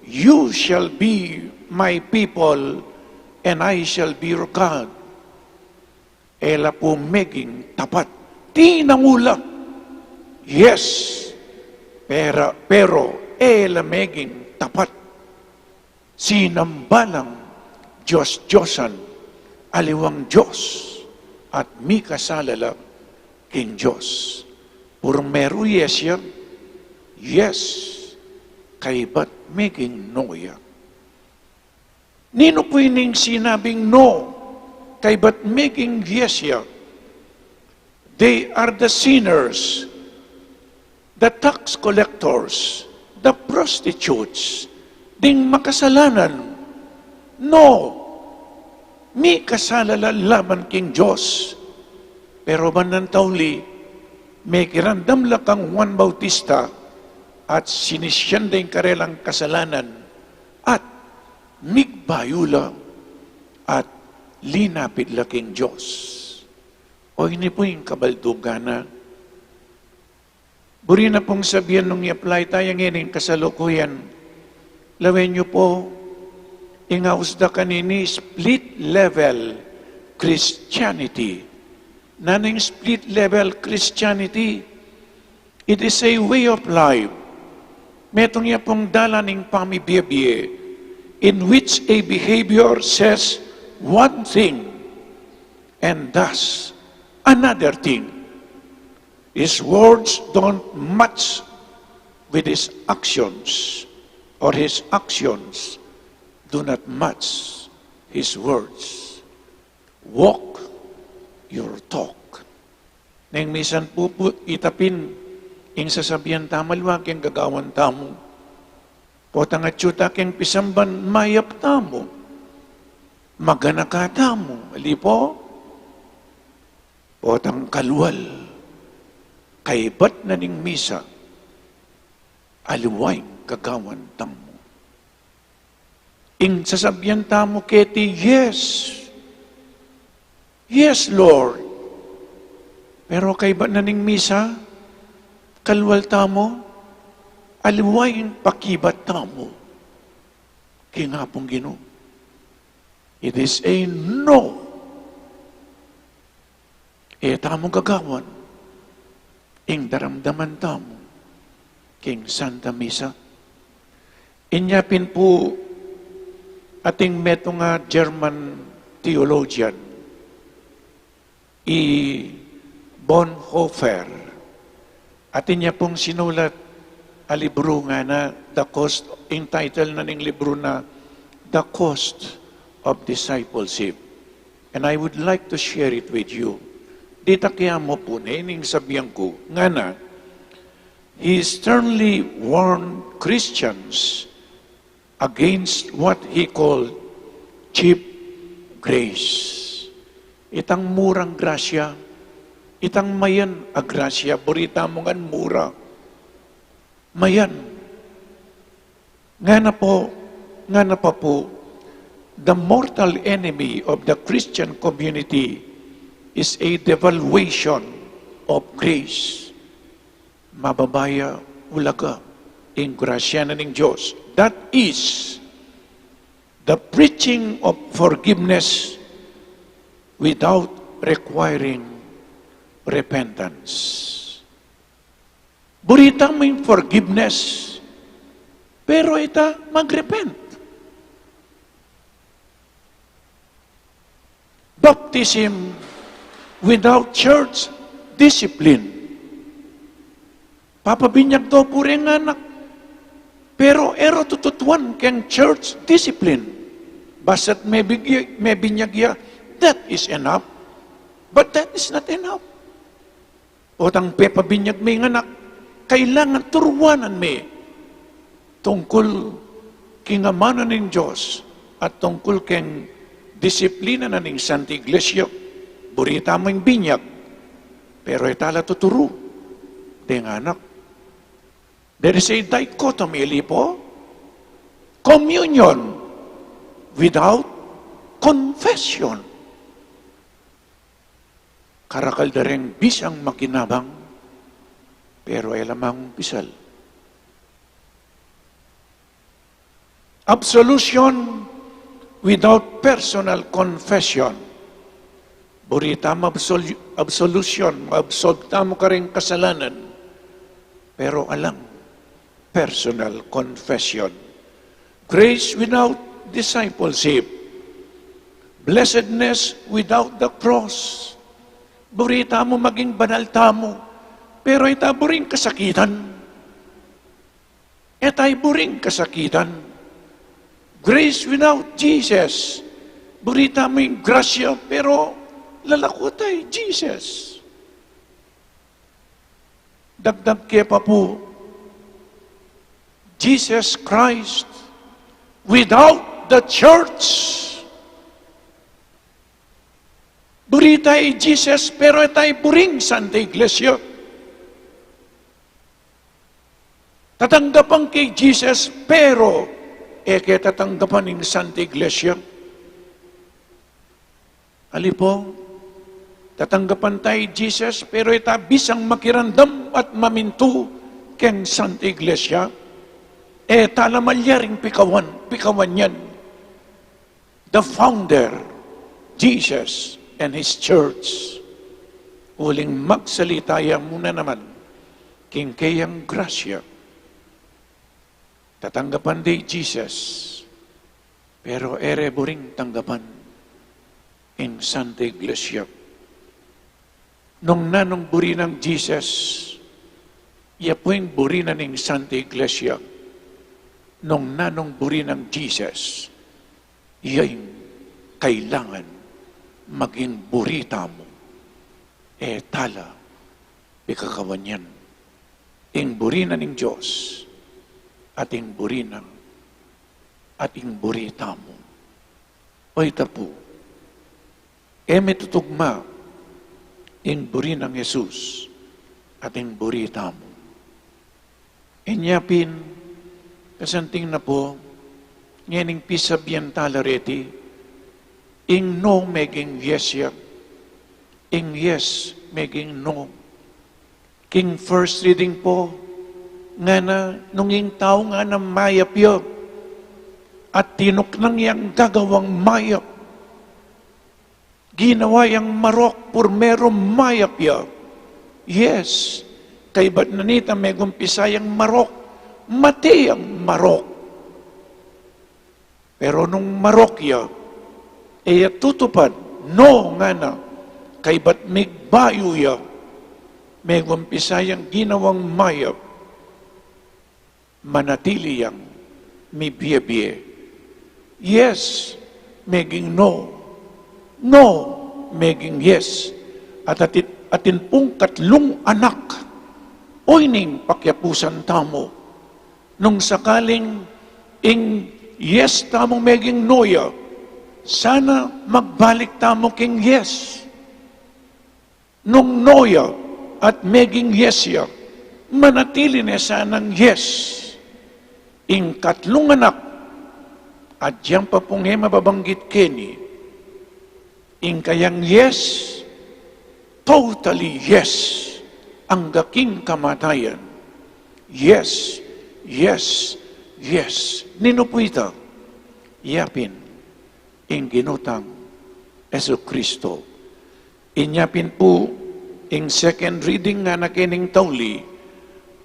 you shall be my people, and I shall be your God. Ela po meging tapat. Tinangula. Yes. Pero ela meging tapat. Sinambalang Diyos-Diyosan, aliwang Diyos, at mi kasalala king Diyos. Purong meru yes yan, yes, kay ba't meging no yan. Nino po ining sinabing no, kay ba't meging yes yan? They are the sinners, the tax collectors, the prostitutes, ding makasalanan. No, mi kasalala laman king Diyos. Pero banang tauli, may kirandam lakang Juan Bautista at sinisyan din karelang kasalanan at migbayula at linapit laking Diyos. O ini po yung kabaldugana. Buri na pong sabihan nung i-apply tayo ngayon kasalukuyan. Lawin niyo po, ingausda kanini split level Christianity. naning split-level Christianity. It is a way of life. Metong niya pong dalaning pamibiyabiye in which a behavior says one thing and does another thing. His words don't match with his actions, or his actions do not match his words. Walk your talk. Nang misan po itapin, ing sasabihan tamalwa keng gagawan tamo. Potang atsyuta keng pisamban mayap tamo. Magana ka tamo. Alipo? Potang kalwal. Kaibat na ning misa. Aliway gagawan tamo. Ing sasabihan tamo keti, yes. Yes, Lord. Pero kaibat na ning misa, kalwal tamo, aliwayin pakibat tamo. Kingapong Ginoo. It is a no. Tamong gagawan. Ing daramdaman tamo. King Santa Misa. Inyapin po ating meto nga German theologian, Bonhoeffer. Atin niya pong sinulat a libro nga na The Cost, in title na ning libro na The Cost of Discipleship. And I would like to share it with you. Dita kaya mo po na ining sabihan ko, nga na, he sternly warned Christians against what he called cheap grace. Itang murang grasya, itang mayan a grasya, burita mo ngan mura. Mayan. Nga na pa po, the mortal enemy of the Christian community is a devaluation of grace. Mababaya, ulaga, in grasya na ng Diyos. That is the preaching of forgiveness without requiring repentance. Burita mo yung forgiveness, pero ita mag-repent. Baptism without church discipline. Papabinyag daw po rin anak, pero ero tututuan kang church discipline. Basta't may binyag ya, that is enough. But that is not enough. Otang pepabinyag may anak, kailangan turuanan may tungkol kingamanan ng Diyos at tungkol keng disiplina na ng Santa Iglesia. Burita mo yung binyag, pero itala tuturo. Deng anak. There is a dichotomy, lipo. Communion without confession. Karakaldareng bisang makinabang, pero ay lamang pisal. Absolution without personal confession. Burita mo absolution, maabsolta mo ka rin kasalanan, pero alam, personal confession. Grace without discipleship. Blessedness without the cross. Burita mo maging banal tamo, pero itaburing kasakitan. Etay buring kasakitan. Grace without Jesus. Burita mo yung grasya, pero lalakutay Jesus. Dagdag kaya pa po, Jesus Christ without the church. Burita ay Jesus, pero itay buring Santa Iglesia. Tatanggapan kay Jesus, pero kaya tatanggapan ng Santa Iglesia. Alipo, tatanggapan tayo Jesus, pero ita bisang makirandam at mamintu ken Santa Iglesia. Talamalyaring pikawan yan. The founder, Jesus, and His church. uling magsalitaya muna naman king kayang grasya. Tatanggapan di Jesus, pero ere buring tanggapan in Santa Iglesia. Nung nanong buri ng Jesus, iya po'y buri na ng Santa Iglesia. Nung nanong buri ng Jesus, iya'y kailangan maging burita mo. Tala, ikakawan yan. Ing buri na ng Diyos, ating buri ng ating burita mo. Oy tapo, may tutugma, ing buri ng Jesus, ating burita mo. Inyapin, kasanting na po, ngayon pisabyan talareti, ing no meging yes ya, ing yes meging no. King first reading po, nga na nung yung tao nga na mayap yo, at tinok nang yang gagawang mayap, ginawa yang marok purmero mayap yo. Yes, kay ba't nanita may gumpisayang marok, mati ang marok. Pero nung marok ya, tutupad, no nga na, kay ba't may bayo ya, may gumpisayang ginawang mayap, manatili yang may biye-biye. Yes, meging no. No, meging yes. At atin pong katlong anak, oy ning pakyapusan tamo. Nung sakaling ing yes tamo meging noya, sana magbalik tamo king yes. Nung noya at meging yes ya, manatili na sanang yes. Ing katlong anak, at diyan pa pong mababanggit keni, ing kayang yes, totally yes, ang gaking kamatayan. Yes, yes, yes. Nino po ito? Iyapin, ing ginutang Jesucristo. Inyapin po, ing second reading nga na kining tawli,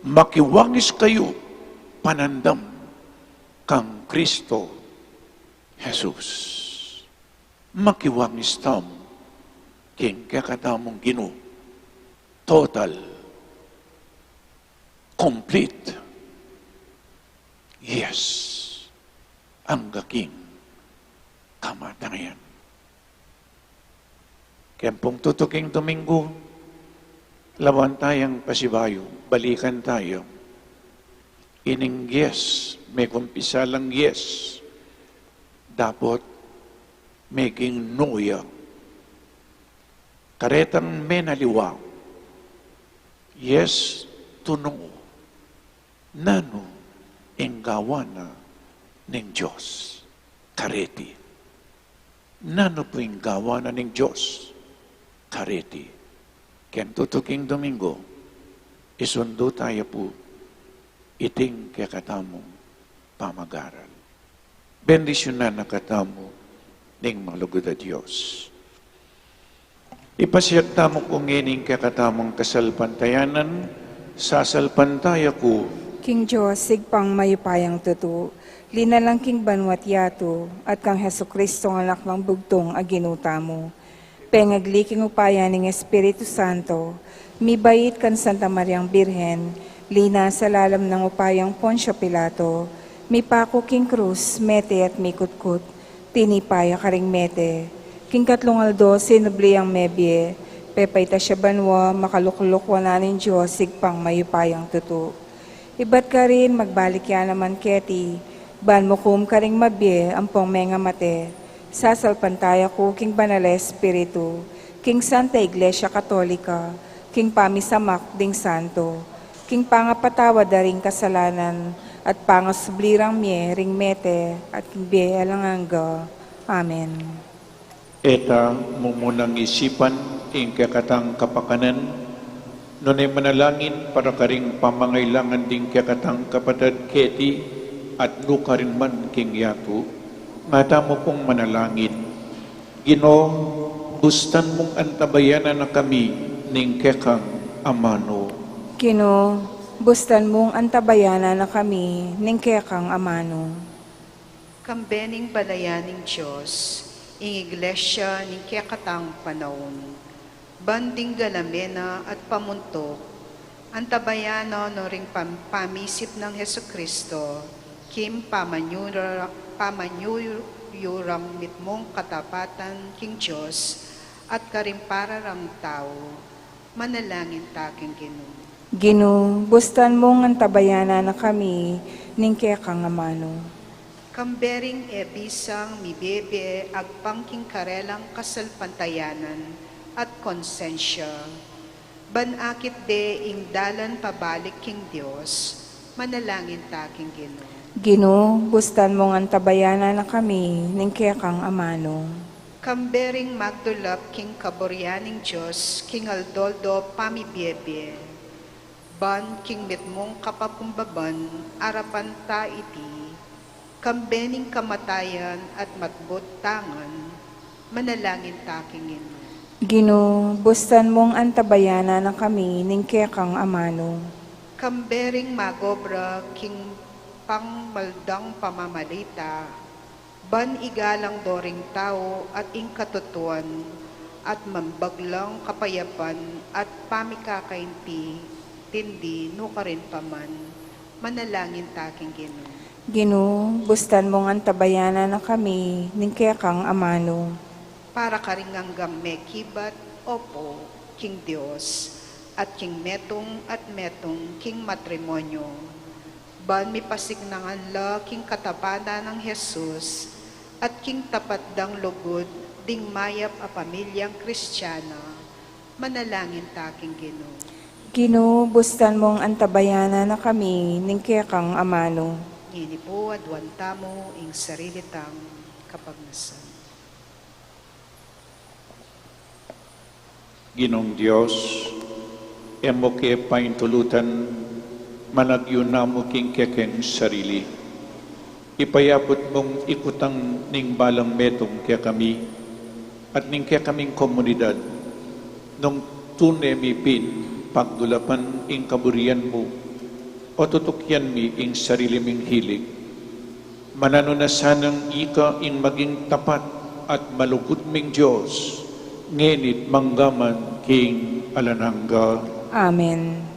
makiwangis kayo, panandam, kang Kristo Jesus. Makiwangis tam, king kakatamong gino, total, complete, yes, ang gaking kamatayan. Kaya pong tutuking Domingo, lawan tayong pasibayo, balikan tayo. Ining yes, may kumpisa lang yes, dapat maging noya. Karetang menaliwa, yes to no, nano inggawana ng Diyos. Kareti. Nano po inggawana ng Diyos. Kareti. Kaya tutuking Domingo, isundo tayo po iting kakatamong pamagaral. Bendisyon na nakatamo ng malugod na Diyos. Ipasiyag tamo kung ining kakatamong kasalpantayanan, sasalpantaya ko.
King Diyos, sigpang mayupayang tutu, linalang king banwat yato, at kang Jesucristo ang anak ng bugtong aginuta mo. Pengagli king upaya ng Espiritu Santo, mibait kan Santa Mariang Birhen, lina sa lalam ng upayang Poncio Pilato, mipako king krus, mete at mikutkut, tinipaya karing mete, king katlong aldo, sinubli ang mebye, pepay ta siya banwa, makalukluk wananin Diyos, sigpang mayupayang tutu. Ibat ka rin, magbalik yan naman keti, ban mo kum karing mabye, ampong menga mate, sasalpantaya ko, king banala Espiritu, king Santa Iglesia Katolika, king pamisamak ding santo, king pangapatawa daring kasalanan, at pangasublirang mie, ring mete, at king biya langanga. Amen.
Eta mumunang isipan, ing kakatang kapakanan, nunay manalangin para karing pamangailangan ding kakatang kapatid keti, at luka rin man king yato, mata mo pong manalangin. Ginoo, gustan mong antabayanan na kami, ning kekang amano.
Gino, bustan mong antabayana na kami, ning kekang amano.
Kambening balayaning Diyos, ing iglesia ning kekatang panahon, banding galamena at pamuntok, antabayana no ring pamisip ng Heso Kristo, kim pamanyurang mitmong katapatan king Diyos, at karimpararang tao, manalangin taking Ginoo.
Gino, bustan mong antabayana na kami, ning kekang amano.
Kambering ebisang mibebe agpangking karelang kasalpantayanan at konsensya. Banakit de ing dalan pabalik king Dios, manalangin taking Ginoo.
Gino, bustan mong antabayana na kami, ning kekang amano.
Kambering magdulap king kaboryaning Diyos, king aldoldo pamibebe. Ban king mitmong kapapumbaban, arapan ta iti, kambening kamatayan at matbot tangan, manalangin taking Ginoo.
Gino, bustan mong antabayana na kami, ning kekang amano.
Kambering magobra king pangmaldang pamamalita, ban igalang doring tao at ing katutuan, at mambaglang kapayapan at pamikakainti, tindi no karin paman, manalangin taking Ginoo.
Gino, bustan mong antabayana na kami, ning kekang amano.
Para karinganggang mekibat, opo, king Dios, at king metong king matrimonyo. Ban mi pasignangan la king katapana ng Jesus, at king tapatdang lugod, ding mayap a pamilyang Kristiyana, manalangin taking Ginoo.
Gino, bustan mong antabayana na kami, ning kekang amano.
Ngini po adwanta mo ing sarili tang kapagnasan.
Ginong Diyos, emo ke paintulutan, managyo na mo king kekeng sarili. Ipayabot mong ikutang ning balang metong kaya kami, at ning kaya kaming komunidad, nung tunay mi pin, pagdulapan ing kaburian mo, o tutukyan mi ing sarili ming hilig. Manano na sanang ika ing maging tapat at malugod ming Diyos, ngenit manggaman king alanangga.
Amen.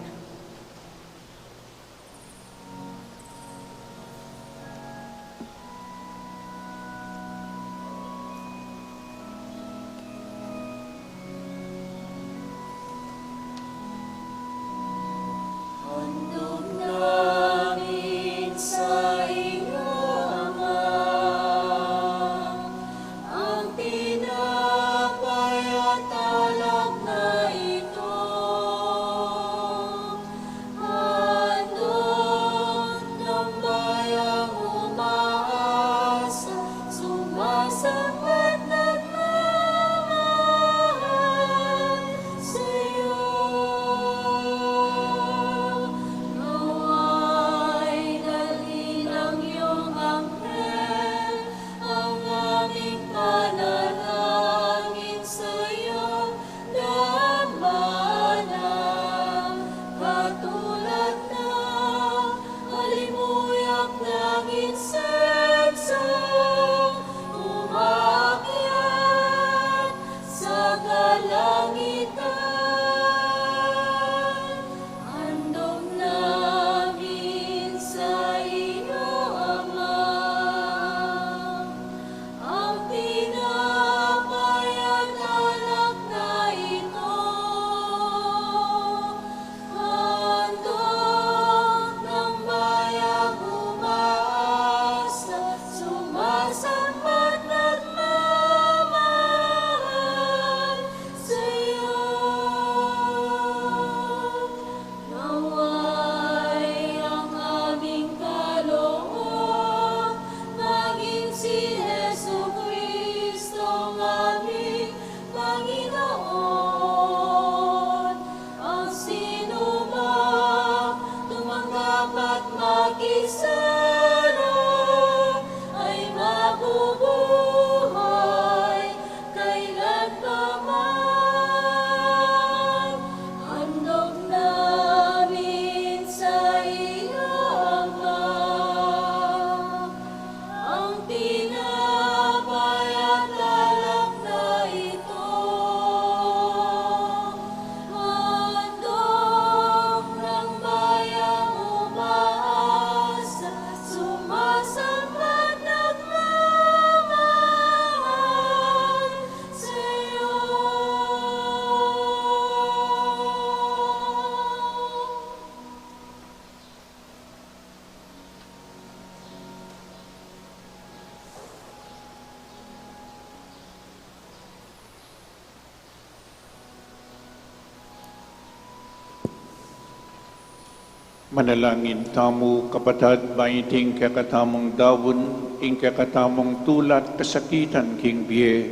Manalangin tamo, kapatad, baiting kakatamong dawon, ing kakatamong tulat, kasakitan, king biye,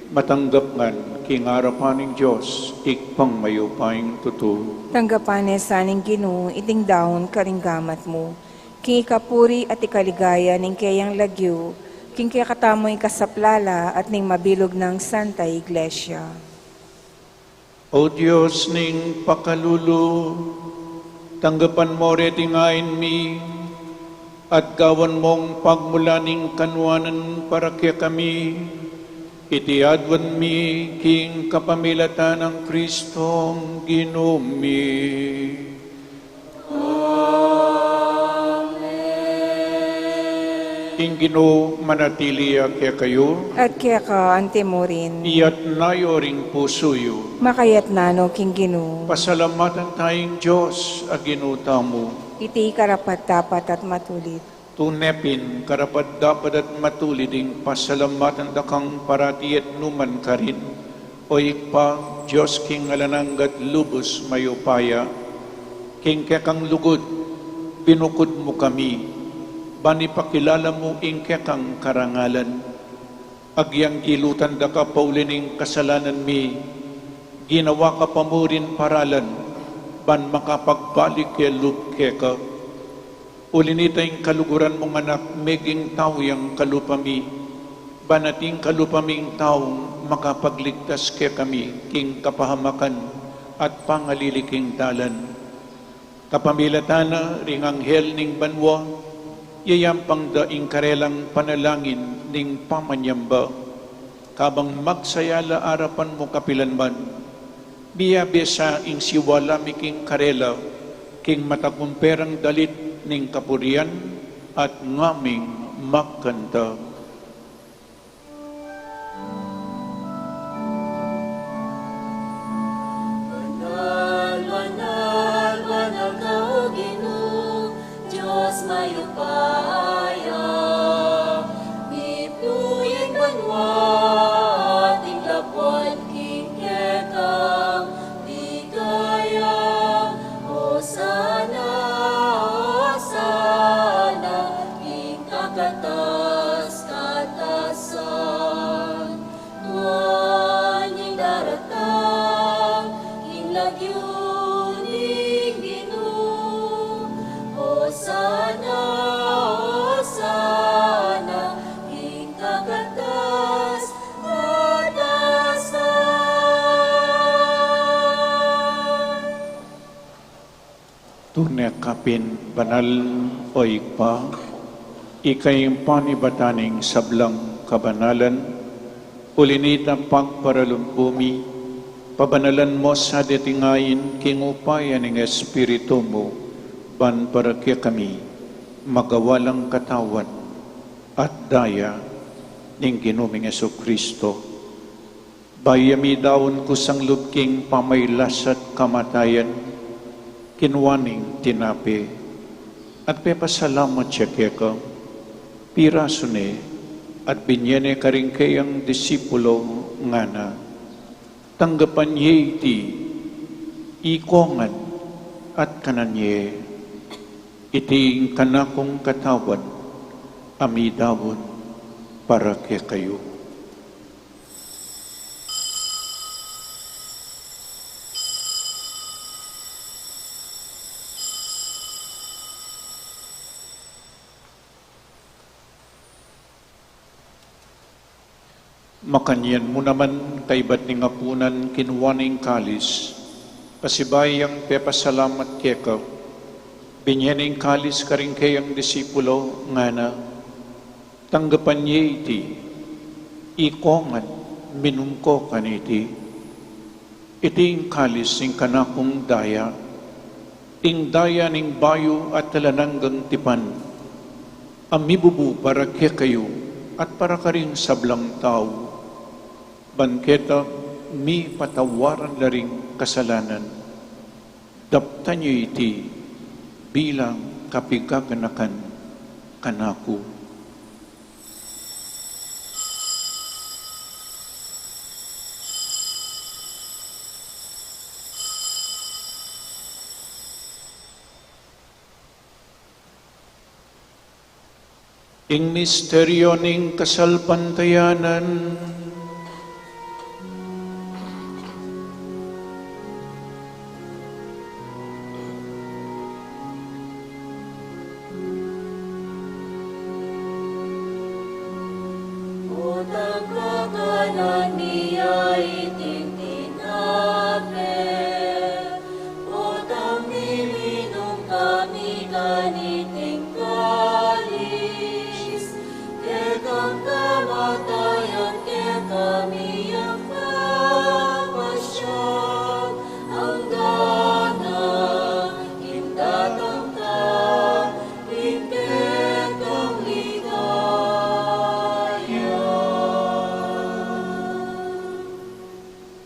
matanggap ngan, king arapaning Diyos, ikpang mayupaing tutu.
Tanggapan saning Ginoo iting daon karinggamat mo. King ikapuri at ikaligaya ning kayang lagyo, king kayakatamoy kasaplala at ning mabilog ng Santa Iglesia.
O Diyos ning pakalulu, tanggapan mo retingain mi, at gawan mong pagmulaning kanwanan para kaya kami, itiadwan mi king kapamilatan ng Kristong Ginumi. King Ginoo manatili kaya kayo,
At kaya ka ante mo rin,
iyat nayoring pusuyo.
makayat nano King Ginoo.
Pasalamatan tayong Diyos ag ginutamo.
Iti karapat dapat at matulit.
Tunepin, karapat dapat at matuliding pasalamatan dakang parati at numan ka rin. O ikpa, Diyos king alananggat lubos mayupaya. King kekang lugod, binukod mo kami. Bani pakilala mo ing kekang karangalan. Agyang gilutan da ka paulining kasalanan mi. Ginawa ka pa mo rin paralan. Ban makapagbalik kay lup keka. Ulinita yung kaluguran mong anak, meging tao yung kalupami. Banating kalupaming taong makapagligtas kay kami, king kapahamakan at pangaliliking dalan. Kapamilatana, ring anghel ning banwa, yayampang daing karelang panalangin ning pamanyamba. Kabang magsayala arapan mo kapilanman, biyabesa ing siwala miking karela, king matakumperang dalit ning kapurian at ngaming makanta.
Banal, banal, banal ka o Ginoo, Diyos mayupaya. Bipluyin banwa, ating lapon kikekang, di kaya, Hosana, Hosana, ikakatas, katasan. Tuwan yung daratang, inlagyuning Ginoo. Hosana, Hosana, ikakatas, katasan.
Tunay kapin banal o ikpa, ikay panibataning sablang kabanalan, ulinita pagparalumpumi, pabanalan mo sa detingayin, king upaya ng Espiritu mo, ban para kaya kami, magawalang katawan at daya ng Ginuming Kristo. Bayami daon kusang lubking pamaylasat kamatayan, kinwaning tinapi, at pepasalamat siya keka, pirasune, at binyene ka rin kayang disipulo nga na, tanggapan niya iti, ikongan at kananye, iti kanakong katawan, amidawon para kay kayo. Makanyan mo naman kaibat ni ngapunan kinwaning kalis, pasibayang pepasalamat keka, binyaning kalis ka rin kayang disipulo nga na, tanggapan niya iti, ikongan, minungko kaniti, iting kalis ing kanakong daya, ing daya ning bayo at talananggang tipan, amibubu para kaya kayo, at para ka rin sablang tao, bangketa mi patawaran na ring kasalanan. Daptan niyo iti bilang kapigaganakan kanako. ing misteryo ning kasalpantayanan.
Utang kakanan niya itintinapin. Utang miminong kami kaniting kalis. Kekang kamatayan, kekami ang kapasyan. Ang dana, intatangka, inkekang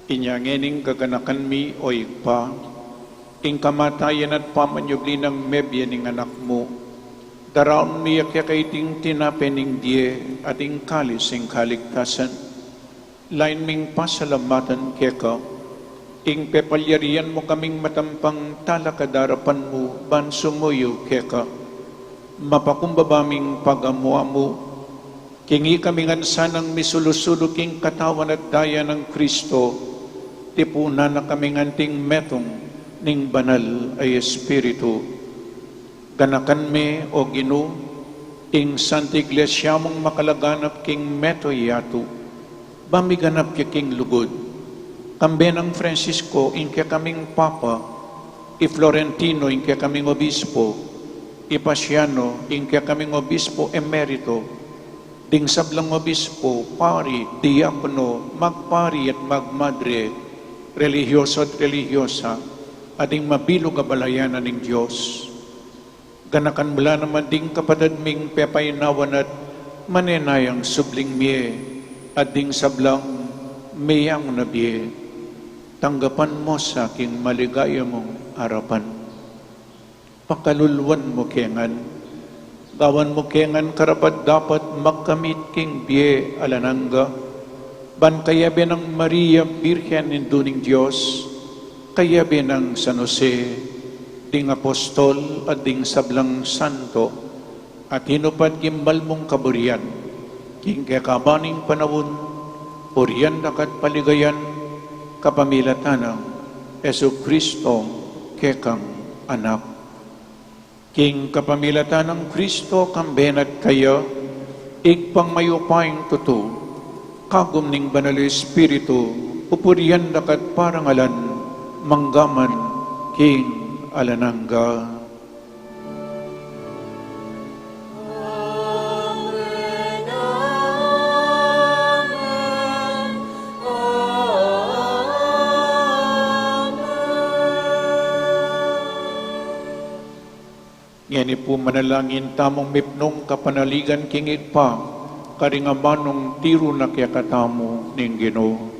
Inyangening kaganakan mi o igpa, ing kamatayan at pamanyubli ng mebya ning anak mo, daraon mi kaiting tinapening die at ing kalis ing kaligtasan, lain ming pasalamatan keka, ing pepalyarian mo kaming matampang talakadarapan mo, ban sumuyo keka, mapakumbabaming pagamuha mo, kingi kami sanang misulusulo king katawan at daya ng Kristo, tipuna na kami nganting metong ning banal ay Espiritu. Ganakan me o Gino, ing Santa Iglesia mong makalaganap king meto yato, bamiganap king lugod. Kambe ng Francisco, ing kaming Papa, i Florentino, ing kaming Obispo, i Pasiano, ing kaming Obispo Emerito, ding sablang Obispo, Pari, Diakono, Magpari at Magmadre, religyoso at religyosa, ating mabilog abalayanan ng Diyos. Ganakan mula naman ding kapatid ming pepaynawan at manenayang subling miye, at ding sablang miyang nabiye. Tanggapan mo sa aking maligaya mong harapan. Pakalulwan mo kengan, gawan mo kengan karapat dapat magkamit king biye alanangga, ban kayabe ng Maria Birhen induning Diyos, kayabe ng San Jose, ding apostol at ding sablang santo, at hinupad kimbal mong kaburian, king kakabaning panawon, puriyan dakat paligayan, kapamilatanang Yesu Kristo kekang anak. King kapamilatanang Kristo kambenat kayo, igpang mayupaing tutu, kagum ning banal Espiritu, pupurian dakat parangalan, manggaman, king alanangga.
Amen, amen, amen.
Ngani po manalangin tamong mipnong kapanaligan kingit pa, karingamanong tiro na kaya katamo ning Ginoo.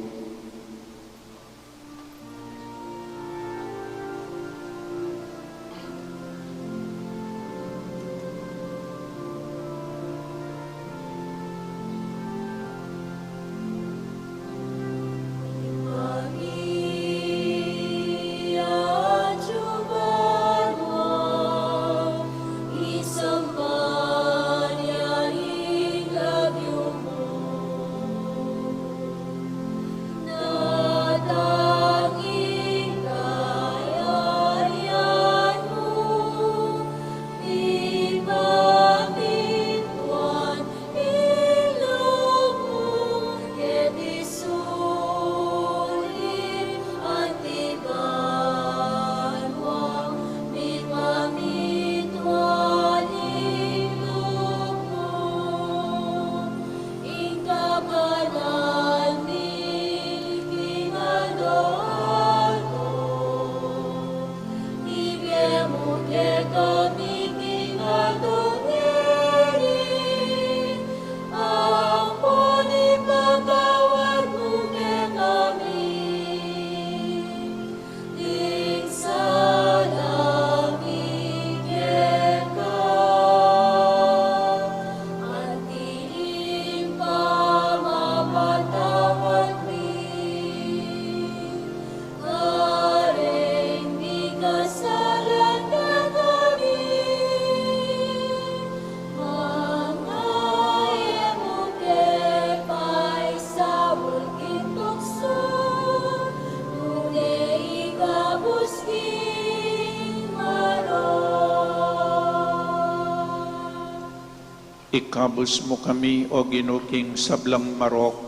Ikabos mo kami, O ginuking sablang marok,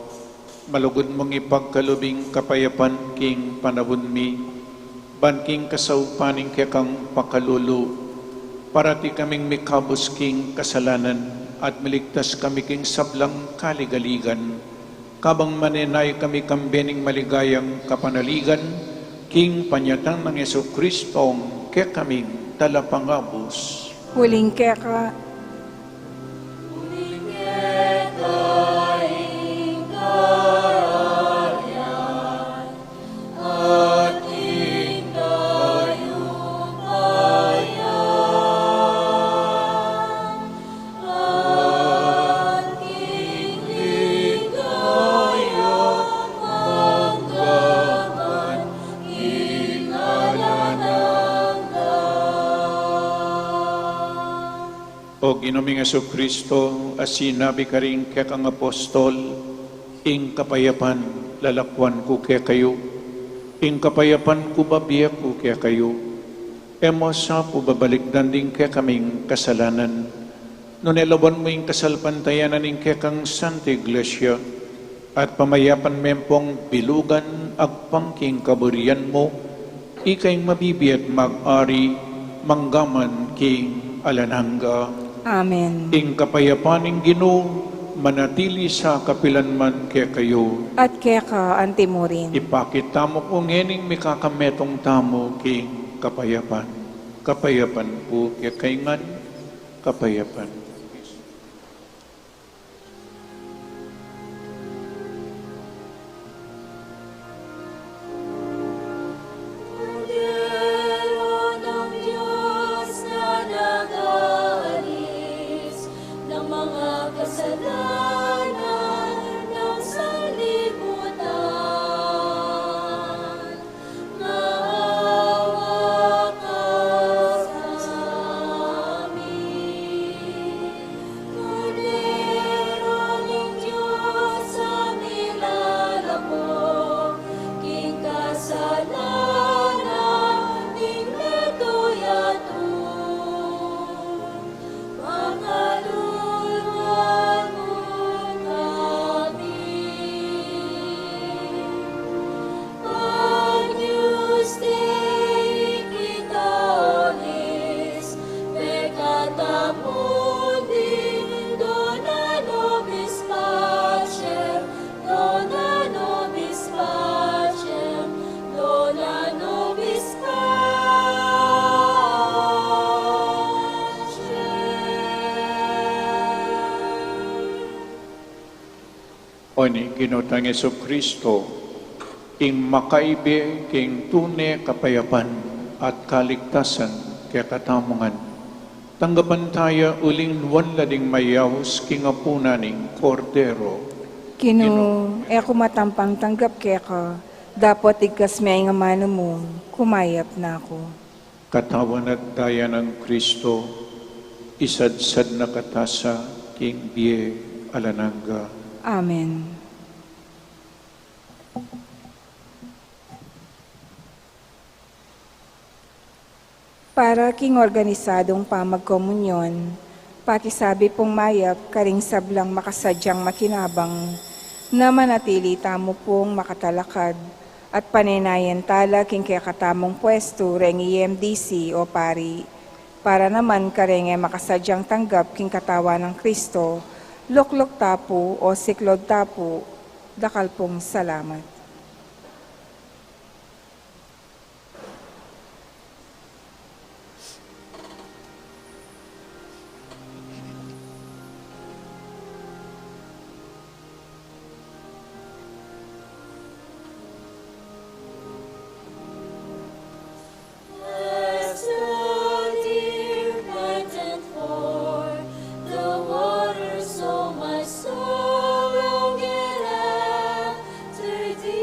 malugod mong ipagkalubing kapayapan king panahon mi, banking kasaupaning kekang pakalulu, para ti kaming mikabos king kasalanan, at miligtas kami king sablang kaligaligan, kabang manenay kami kambening maligayang kapanaligan, king panyatang ng Yesu Kristong kekaming talapangabos.
Huling keka,
O Ginoming Yesu Kristo, as sinabi ka rin kaya kang apostol, ing kapayapan lalakwan ko kaya kayo, ing kapayapan ko babiyak ko kaya kayo, emo sa po babalik danding kaya kaming kasalanan, nunilawan mo ing kasalpantayanan ing kaya kang Santa Iglesia, at pamayapan mempong bilugan agpangking kaburian mo, ikay mabibiyat mag-ari, manggaman king alanangga.
Amen.
Ing kapayapaning Ginoo, manatili sa kapilanman kaya kayo.
At keka antimurin.
Ipakita mo kung ngening mikakametong tamo king kapayapan. Kapayapan po kaya kaingan, kapayapan.
Kordero ng Diyos na nag-aalis ng mga kasalanan ng sanlibutan. Maawa ka sa amin. Kordero ng Diyos sa milalapok, king kasalanan, ing natuyatun. Pangaluluan mo kami. Agnus Dei quitoris, peccata mundi, dona nobis pacem, dona nobis pacem, dona nobis pacem.
O ni Ginotang Yesu Kristo, ing makaibi king tune kapayapan at kaligtasan kaya katamungan. Tanggapan tayo uling luwan lading mayawos king apunaning kordero.
Kino, ako matampang tanggap keka, dapat igkas may nga mano mo, kumayap na ako.
Katawan at daya ng Kristo, isadsad na katasa king biye alananga.
Amen. Para king organisadong pamagkomunyon, pakisabi pong mayap karing sablang makasadyang makinabang, na manatili tamo pong makatalakad, at paninayan tala king kaya katamong pwesto reng EMDC o pari, para naman karenge makasadyang tanggap king katawa ng Kristo, luklok tapo o siklod tapo, dakal pong salamat.
As the deer panteth for the water, so my soul longeth after thee.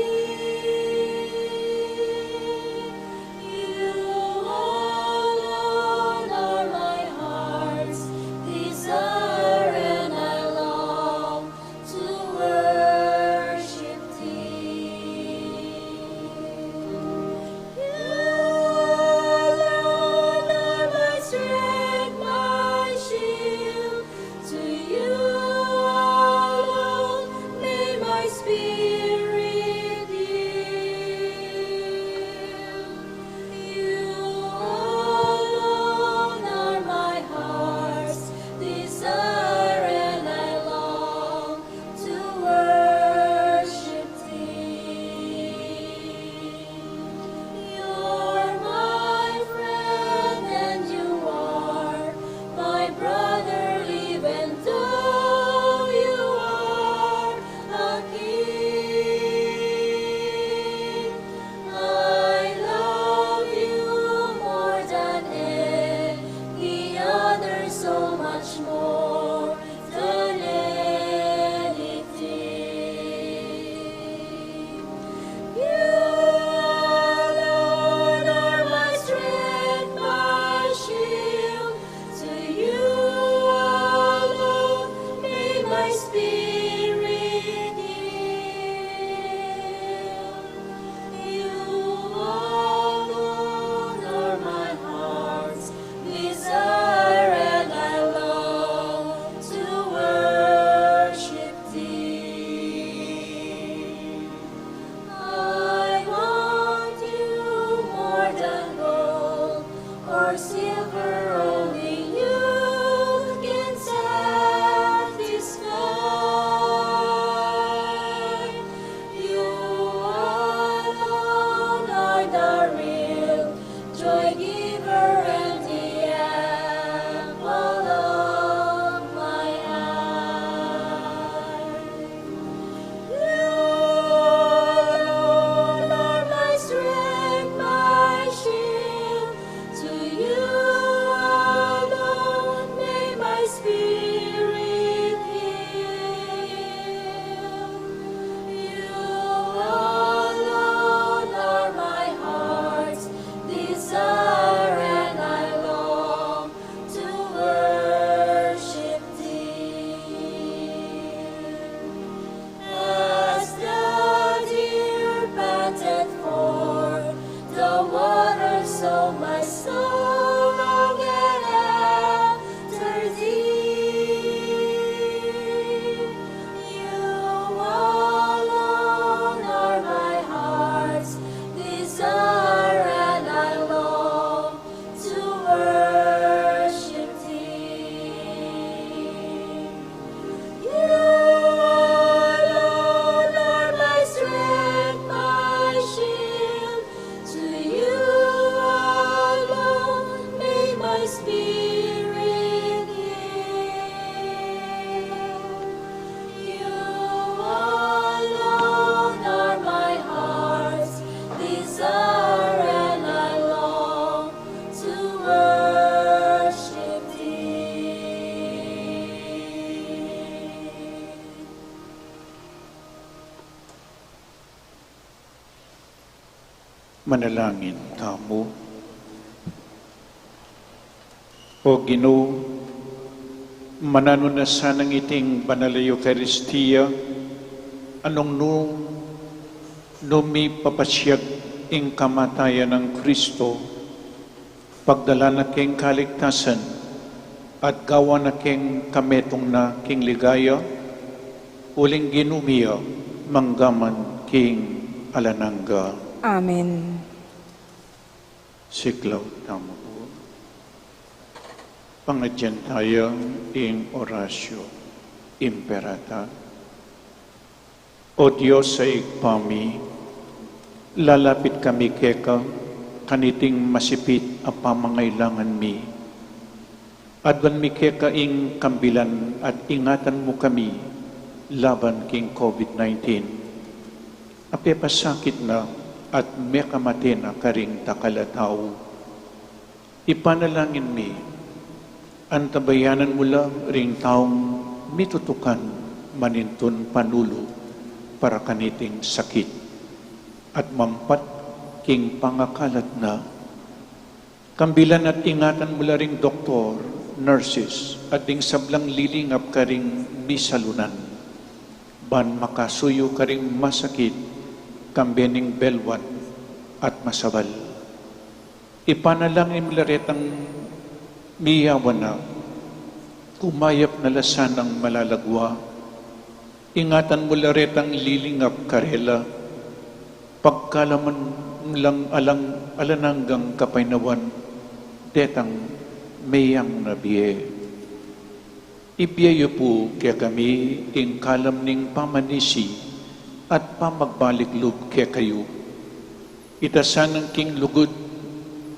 Manalangin tamo. O Ginoo, manano na sanang iting banal na Eucharistia, anong numi papasyag ing kamatayan ng Kristo, pagdala na king kaligtasan, at gawa na king kametong na king ligaya, uling ginumiya, manggaman king alanangga.
Amen.
Siklaw tamo po. Pangadyan tayo ing orasyo imperata. O Diyos sa igpami, lalapit kami keka, kaniting masipit a pamangailangan mi. Adwan mi keka ing kambilan at ingatan mo kami laban king COVID-19. Apepasakit na at mekamate na karing takalataw. Ipanalangin mi, antabayanan mo lang ring taong mitutukan manintun panulo para kaniting sakit at mampat king pangakalat na. Kambilan at ingatan mo lang ring doktor, nurses at ding sablang lilingap ka ring misalunan. Ban makasuyo ka ring masakit, kambening belwan at masabal. Ipanalangin mo laretang miyawan na, kumayap na lasan ng malalagwa. Ingatan mo laretang lilingap karela, pagkalaman lang alananggang kapainawan, detang mayang nabiye. Ibiyayo po kaya kami ing kalam ning pamanisi at pamagbaliklog kaya kayo. Itasan ng king lugod,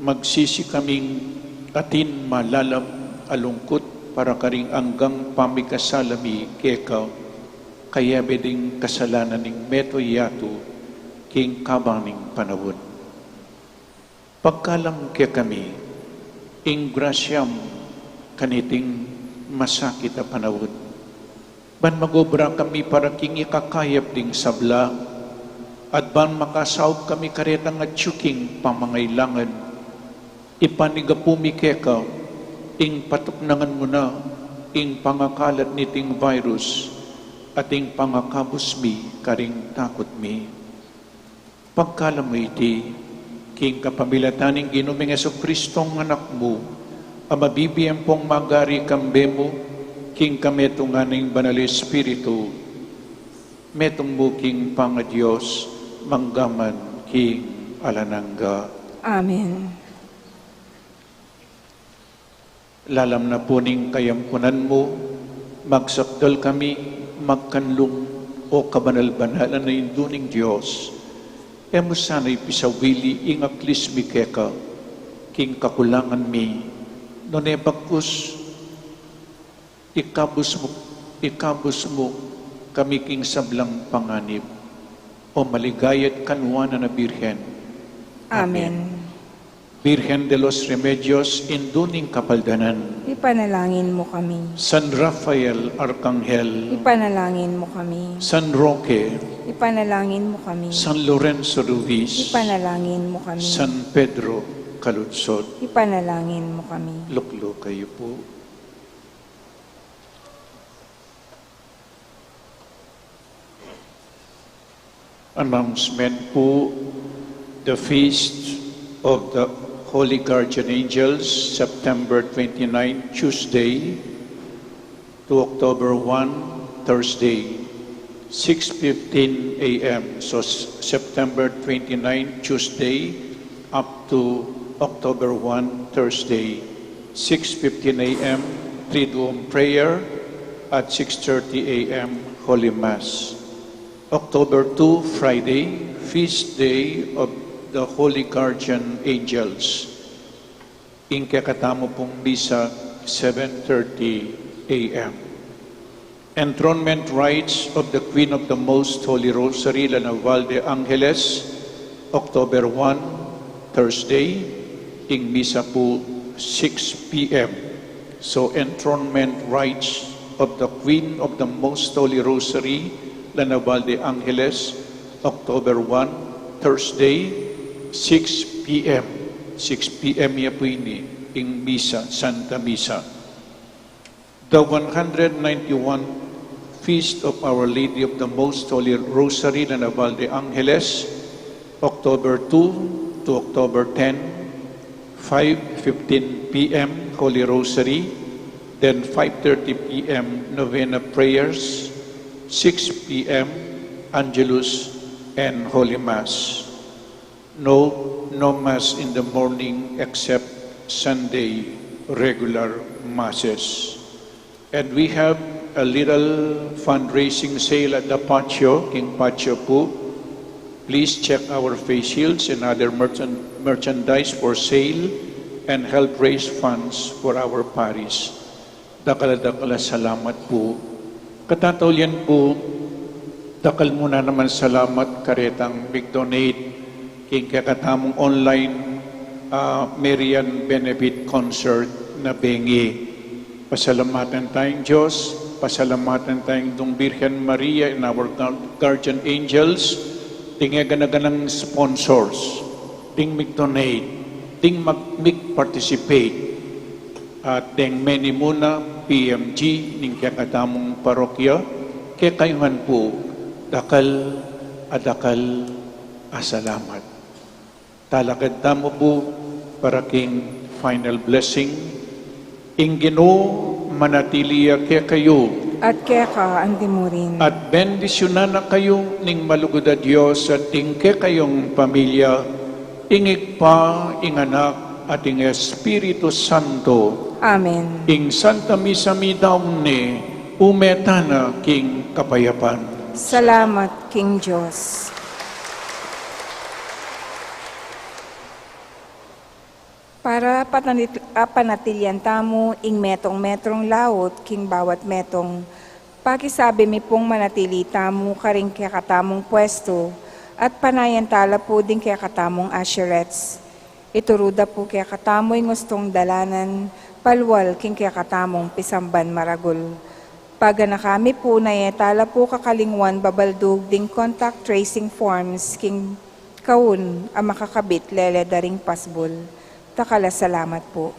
magsisi kaming atin malalam alungkot para karing anggang pamikasalami keka kaya beding kasalanan ning meto yato king kabang ning panawon. Pagkalam kaya kami ing grasyam kaniting masakit a panawon. Ban magobra kami para king ikakayap ding sabla at ban makasaog kami karetang at tsuking pamangailangan. Ipanigapumi keka, ing patuknangan mo na, ing pangakalat niting virus, at ing pangakabos mi, karing takot mi. Pagkalam mo iti, king kapamilataning ginuming Jesucristong anak mo, ang mabibiyang pong magari kambe mo, king kametong aning banal Espiritu, metong mo king Pangadios, manggaman king alanangga.
Amen.
Lalam na po ning kayampunan mo, magsakdal kami, magkanlong o kabanal-banalan na induning Diyos. Emo sana'y pisawili ing aklis mi keka, king kakulangan mi, nonebakkus, ikabus mo, kami king sablang panganib, o maligayat kanwana na Birhen.
Amen.
Virgen de los Remedios, induning kapaldanan.
Ipanalangin mo kami.
San Rafael Arcangel,
Ipanalangin mo kami.
San Roque,
Ipanalangin mo kami.
San Lorenzo Ruiz,
Ipanalangin mo kami.
San Pedro Calutsod.
Ipanalangin mo kami.
Luklo kayo po. Announcement po, the feast of the Holy Guardian Angels, September 29, Tuesday, to October 1, Thursday, 6:15 a.m. So September 29, Tuesday, up to October 1, Thursday, 6:15 a.m., Triduum Prayer, at 6:30 a.m., Holy Mass. October 2, Friday, Feast Day of the Holy Guardian Angels. Ing kakatamo pong misa, 7:30 a.m. Enthronement rites of the Queen of the Most Holy Rosary, La Naval de Angeles, October 1, Thursday, ing misa po 6 p.m. So enthronement rites of the Queen of the Most Holy Rosary, La Naval de Angeles, October 1, Thursday, 6 p.m. 6 p.m. ya po ini, ing Misa, Santa Misa. The 191 Feast of Our Lady of the Most Holy Rosary na Naval de Angeles, October 2 to October 10, 5:15 p.m. Holy Rosary, then 5:30 p.m. Novena Prayers, 6 p.m. Angelus and Holy Mass. No Mass in the morning except Sunday regular Masses. And we have a little fundraising sale at the patio, King Patio po. Please check our face shields and other merchandise for sale and help raise funds for our parish. Dakala salamat po. Katataulian po, dakal muna naman salamat karetang mag-donate king kakatamong online Marian Benefit Concert na bengi. Pasalamatan tayong Diyos, pasalamatan tayong Dong Birhen Maria and our guardian angels, ting ganaganang sponsors, ting mag-donate, ting mag-participate, at ting many muna PMG, ning kakatamong parokya, kaya kayuhan po, dakal asalamat. Talakad tamo po para king final blessing, ing Ginoo manatiliya kaya kayo,
At kaya ka andimurin.
at bendisyonan na kayo ning malugod a Diyos at ing kaya kayong pamilya, ingig pa, ing anak, at ing Espiritu Santo,
Amen.
ing Santa Misa mi daumne, umetana king kapayapan.
Salamat, King Diyos. Para panatilian tamo ing metong-metrong laot king bawat metong, pakisabi mi pong manatili tamo karing kaya katamong pwesto at panayan tala po din kaya katamong asherets. Ituruda po kaya katamoy ngustong dalanan, palwal king kaya katamong pisamban maragul. Pagana kami po na tala po kakalingwan babaldug ding contact tracing forms king kaun ang makakabit lele daring pasbol. Takala salamat po.